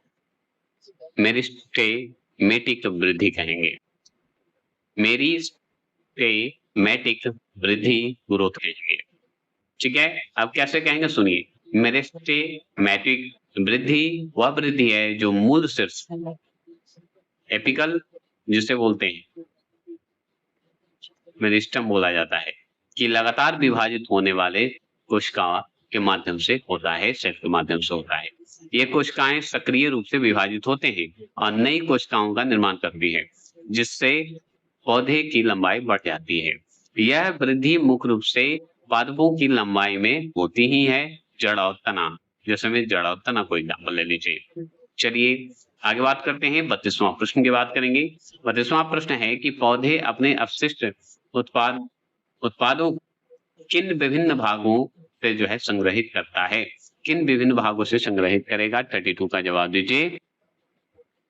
मेरिस्टेमेटिक वृद्धि कहेंगे, मेरिस्टेमेटिक वृद्धि ग्रोथ कहेंगे, ठीक है। अब कैसे कहेंगे सुनिए, मेरिस्टेमेटिक वृद्धि वह वृद्धि है जो मूल शीर्ष एपिकल जिसे बोलते हैं मेरिस्टम बोला जाता है कि लगातार विभाजित होने वाले कोशिकाओं के माध्यम से होता है, सेल के माध्यम से होता है। ये कोशिकाएं सक्रिय रूप से विभाजित होते हैं और नई कोशिकाओं का निर्माण करती है, जिससे पौधे की लंबाई बढ़ जाती है। यह वृद्धि मुख्य रूप से पादपों की लंबाई में होती ही है। जड़ और तना, जैसे में जड़ और तना को एग्जाम्पल ले लीजिए। चलिए आगे बात करते हैं, 32वां प्रश्न की बात करेंगे। 32वां प्रश्न है कि पौधे अपने अपशिष्ट उत्पादों किन विभिन्न भागों से जो है संग्रहित करता है, किन विभिन्न भागों से संग्रहित करेगा? 32 का जवाब दीजिए।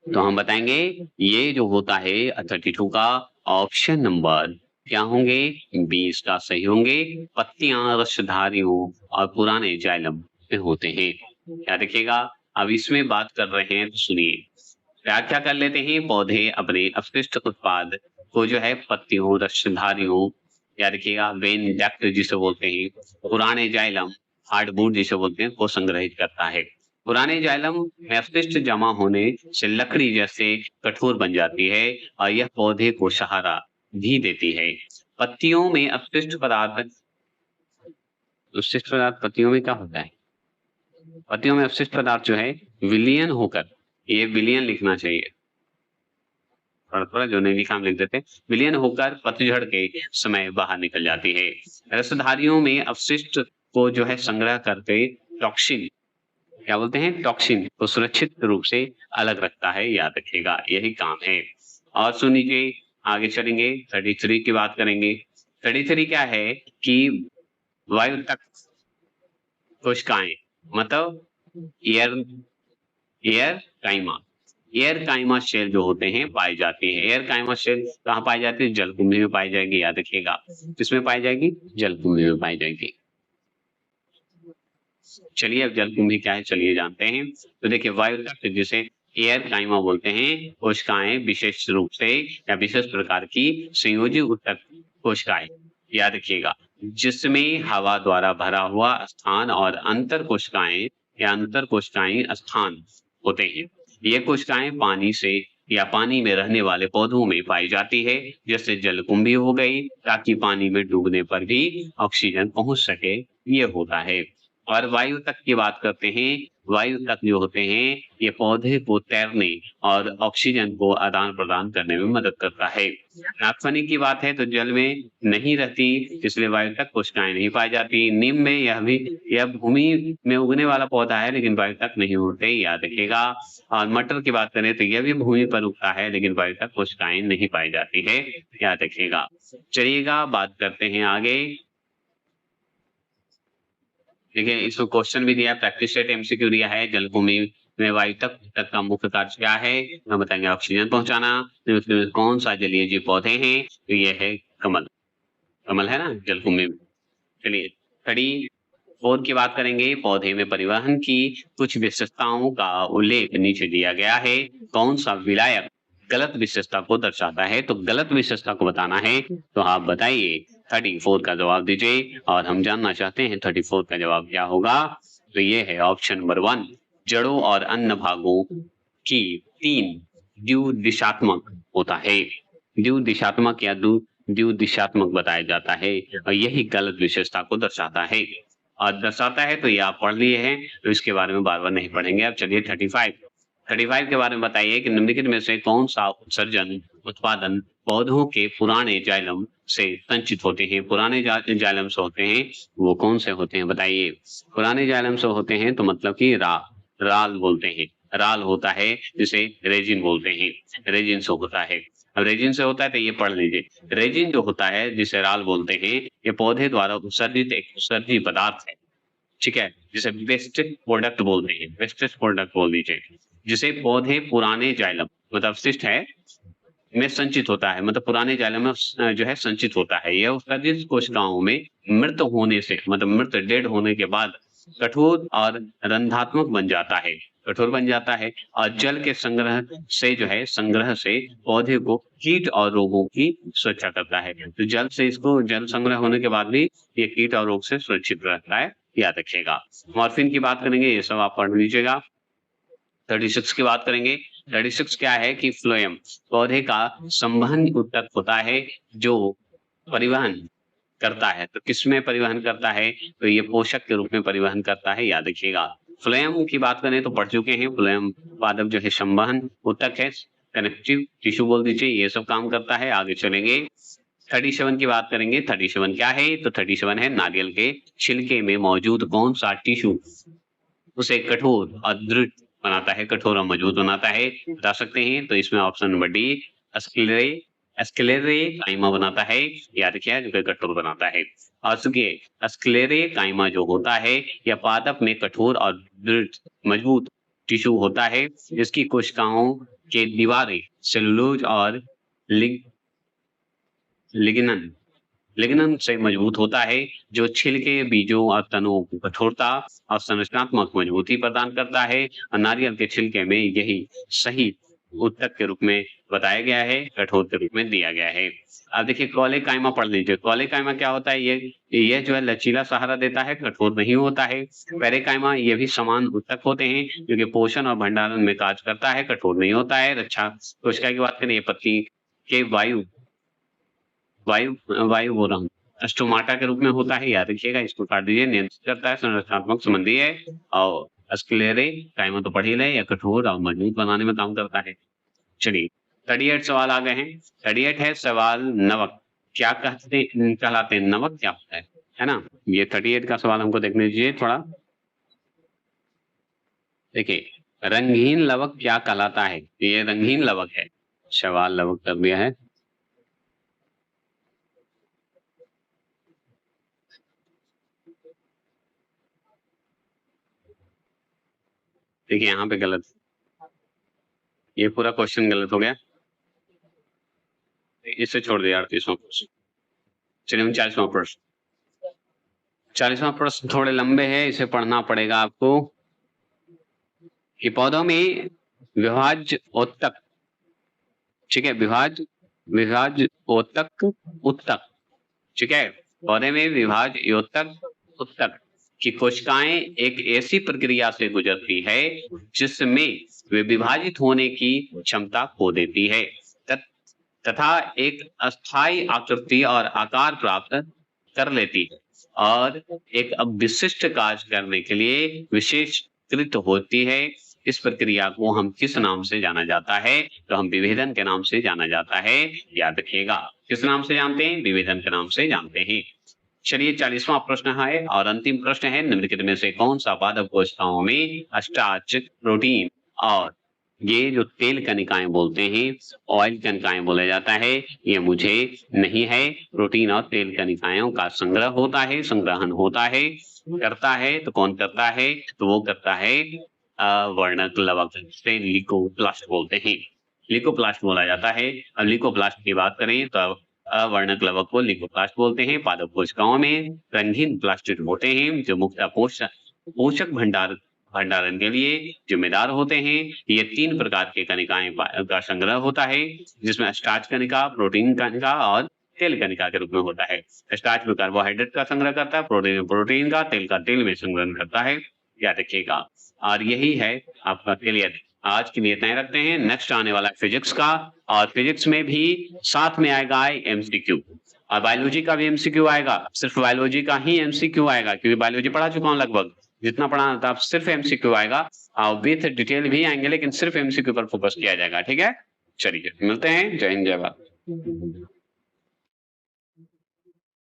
तो हम बताएंगे ये जो होता है 32 का ऑप्शन नंबर क्या होंगे, 20 का सही होंगे। पत्तियां रसधारियों और पुराने जाइलम में होते हैं, याद रखिएगा। अब इसमें बात कर रहे हैं तो सुनिए, क्या कर लेते हैं, पौधे अपने अपशिष्ट उत्पाद को जो है पत्तियों, रसधारियों, याद रखिएगा, वेन डक्ट जिसे बोलते हैं, पुराने जाइलम, हार्डवुड जिसे बोलते हैं, को संग्रहित करता है। पुराने जाइलम में अपशिष्ट जमा होने से लकड़ी जैसे कठोर बन जाती है और यह पौधे को सहारा भी देती है। पत्तियों में अपशिष्ट पदार्थ पत्तियों में क्या होता है, पत्तियों में अपशिष्ट पदार्थ जो है विलियन होकर, ये विलियन लिखना चाहिए, थोड़ा जो नहीं लिखा हम लिख देते, विलियन होकर पतझड़ के समय बाहर निकल जाती है। रसधारियों में अपशिष्ट को जो है संग्रह करके टॉक्सिन, क्या बोलते हैं, टॉक्सिन को सुरक्षित रूप से अलग रखता है, याद रखिएगा, यही काम है। और सुनिए आगे चलेंगे, 33 की बात करेंगे। 33 क्या है कि वायु तक कोशिकाएं मतलब एयर एयर काइमा एयर काइमा शेल जो होते हैं पाई जाती है। एयर काइमा शेल कहाँ पाई जाती है? जलकुंभी में पाई जाएगी, याद रखिएगा। किसमें पाई जाएगी? जलकुंभी में पाई जाएगी। चलिए अब जलकुंभी क्या है चलिए जानते हैं। तो देखिए वायु तक जिसे एयर काइमा बोलते हैं, कोशिकाएं विशेष रूप से या विशेष प्रकार की संयोजी ऊतक कोशिकाएं, याद रखिएगा, जिसमें हवा द्वारा भरा हुआ स्थान और अंतर कोशिकाएं या अंतर कोशिकाएं स्थान होते हैं। ये कोशिकाएं पानी से या पानी में रहने वाले पौधों में पाई जाती है, जैसे जलकुंभी हो गई, ताकि पानी में डूबने पर भी ऑक्सीजन पहुंच सके, ये होता है। और वायु तक की बात करते हैं। वायु तक जो होते हैं ये पौधे को तैरने और ऑक्सीजन को आदान प्रदान करने में मदद करता है। नागफनी की बात है तो जल में नहीं रहती, इसलिए वायु तक कोशिकाएं नहीं पाई जाती। नीम में यह भूमि में उगने वाला पौधा है, लेकिन वायु तक नहीं होते, याद रखिएगा। और मटर की बात करें तो यह भी भूमि पर उगता है, लेकिन वायु तक कोशिकाएं नहीं पाई जाती है, याद रखिएगा। चलिएगा बात करते हैं आगे। देखिए इसमें क्वेश्चन भी दिया है, प्रैक्टिस सेट एमसीक्यू दिया है। जलभूमि में वायु तक का मुख्य कार्य क्या है? हम बताएंगे ऑक्सीजन पहुंचाना। तो उसमें कौन सा जलीय जीव पौधे हैं? तो ये है कमल। कमल है ना जलभूमि में। चलिए 34 की बात करेंगे। पौधे में परिवहन की कुछ विशेषताओं का उल्लेख नीचे दिया गया है। कौन सा विलायक गलत विशेषता को दर्शाता है? तो गलत विशेषता को बताना है, तो आप बताइए। 34 का जवाब दीजिए और हम जानना चाहते हैं 34 का जवाब क्या होगा। तो ये है ऑप्शन नंबर 1, जड़ों और अन्य भागों की 3 द्विदिशात्मक होता है। द्विदिशात्मक या द्विदिशात्मक बताया जाता है, और यही गलत विशेषता को दर्शाता है। और दर्शाता है तो ये आप पढ़ लिए हैं, तो इसके बारे में बार बार नहीं पढ़ेंगे। अब चलिए 35 के बारे में बताइए कि निम्नलिखित में से कौन सा उत्सर्जन उत्पादन पौधों के पुराने जाइलम से संचित होते हैं? पुराने जाइलम से होते हैं, वो कौन से होते हैं बताइए। पुराने जाइलम से होते हैं तो मतलब कि राल बोलते हैं। राल होता है जिसे रेजिन बोलते हैं, रेजिन से होता है। अब रेजिन से होता है तो ये पढ़ लीजिए। रेजिन जो होता है जिसे राल बोलते हैं, ये पौधे द्वारा उत्सर्जित एक उत्सर्जी पदार्थ है, ठीक है, जिसे वेस्ट प्रोडक्ट बोलते हैं। वेस्टेज प्रोडक्ट बोल दीजिए, जिसे पौधे पुराने जाइलम मतलब अवशिष्ट है में संचित होता है, मतलब पुराने जाइलम में जो है संचित होता है। यह उत्सर्जित कोशिकाओं में मृत होने से मतलब मृत डेड होने के बाद कठोर और रंध्रात्मक बन जाता है, कठोर बन जाता है। और जल के संग्रह से पौधे को कीट और रोगों की सुरक्षा करता है। तो जल संग्रह होने के बाद भी ये कीट और रोग से सुरक्षित रहता है, याद रखिएगा। मॉर्फिन की बात करेंगे, ये सब आप पढ़ लीजिएगा। 36 की बात करेंगे। 36 क्या है कि फ्लोएम पौधे का संवहन ऊतक होता है, जो परिवहन करता है। तो किसमें परिवहन करता है? तो ये पोषक के रूप में परिवहन करता है, याद रखिएगा। फ्लोएम की बात करें तो पढ़ चुके हैं। फ्लोएम पादप जो है संवहन ऊतक है, कनेक्टिव टिश्यू बोल दीजिए, ये सब काम करता है। आगे चलेंगे 37 की बात करेंगे। 37 क्या है? तो 37 है नारियल के छिलके में मौजूद कौन सा टिश्यू उसे कठोर और दृढ़ बनाता है, कठोर और मजबूत बनाता है, बता सकते हैं। तो इसमें ऑप्शन नंबर डी स्क्लेरे स्क्लेरे काइमा बनाता है, याद रखिए, जो कि कठोर बनाता है। और सुनिए स्क्लेरे काइमा जो होता है यह पादप में कठोर और दृढ़ मजबूत टिश्यू होता है, जिसकी कोशिकाओं के दीवारें सेलुलोज और लिग लिग्नन लिग्नन से मजबूत होता है, जो छिलके, बीजों और तनों को कठोरता और संरचनात्मक मजबूती प्रदान करता है। और नारियल के छिलके में यही सही ऊतक के रूप में बताया गया है, कठोर के रूप में दिया गया है। अब देखिए कॉलेकाइमा पढ़ लीजिए। कॉलेकाइमा क्या होता है? ये जो है लचीला सहारा देता है, कठोर नहीं होता है। पेरेकाइमा ये भी समान ऊतक होते हैं, जो कि पोषण और भंडारण में कार्य करता है, कठोर नहीं होता है। रक्षा कोशिका की बात करें, पत्ती के वायु वायु बोल रहा हूँ, स्टोमाटा के रूप में होता है, याद रखिएगा, इसको काट दीजिए। नियंत्रित करता है, संरचनात्मक संबंधी है। और स्क्लेरे काइमा तो पढ़ ही रहे, या कठोर और मजबूत बनाने में काम करता है। चलिए 38 सवाल आ गए हैं। 38 है सवाल, नवक क्या कहलाते हैं? नवक क्या होता है ना? ये 38 का सवाल हमको देखने दीजिए थोड़ा। देखिए रंगीन लवक क्या कहलाता है? ये रंगीन लवक है। सवाल लवक कर दिया है। देखिए यहाँ पे गलत, ये पूरा क्वेश्चन गलत हो गया, इसे छोड़ दिया 38वां प्रश्न। चलिए हम 40वां प्रश्न, 40वां प्रश्न थोड़े लंबे हैं, इसे पढ़ना पड़ेगा आपको। कि पौधों में विभाज्य उत्तक, ठीक है, विभाज्य उत्तक उत्तक, ठीक है, पौधे में विभाज्य योतक उत्तक की कोशिकाएं एक ऐसी प्रक्रिया से गुजरती है जिसमें वे विभाजित होने की क्षमता खो देती है तथा एक अस्थायी आकृति और आकार प्राप्त कर लेती है और एक अब विशिष्ट कार्य करने के लिए विशेषकृत होती है। इस प्रक्रिया को हम किस नाम से जाना जाता है? तो हम विभेदन के नाम से जाना जाता है, याद रखिएगा। किस नाम से जानते हैं? विभेदन के नाम से जानते हैं। चलिए 40वां प्रश्न है और अंतिम प्रश्न है, निम्नलिखित में से कौन सा पादप कोशिकाओं में स्टार्च, प्रोटीन और ये जो तेल कणिकाएं बोलते हैं, ऑयल कणिकाएं बोला जाता है, ये मुझे नहीं है। प्रोटीन और तेल कणिकाओं का संग्रह होता है, संग्रहण होता है, करता है तो कौन करता है? तो वो करता है वर्णक लवक से ल्यूकोप्लास्ट बोलते हैं, ल्यूकोप्लास्ट बोला जाता है। अब ल्यूकोप्लास्ट की बात करें तो अवर्णक लवक को ल्यूकोप्लास्ट बोलते हैं। पादप कोशिकाओं में रंगीन प्लास्टिड होते हैं जो मुख्य पोषक भंडारण के लिए जिम्मेदार होते हैं। ये 3 प्रकार के कणिकाएं का संग्रह होता है जिसमें स्टार्च कणिका, प्रोटीन कणिका और तेल कणिका के रूप में होता है। स्टार्च में कार्बोहाइड्रेट का संग्रह करता है, प्रोटीन का तेल में संग्रहण करता है, याद रखिएगा। और यही है आपका क्लियर। आज के लिए इतना ही रखते हैं। नेक्स्ट आने वाला फिजिक्स का, और फिजिक्स में भी साथ में आएगा एमसीक्यू और बायोलॉजी का भी एमसीक्यू आएगा। सिर्फ बायोलॉजी का ही एमसीक्यू आएगा क्योंकि बायोलॉजी पढ़ा चुका हूं लगभग, जितना पढ़ाना था सिर्फ एमसीक्यू आएगा और विथ डिटेल भी आएंगे, लेकिन सिर्फ एमसीक्यू पर फोकस किया जाएगा। ठीक है, चलिए मिलते हैं। जय हिंद, जय भारत।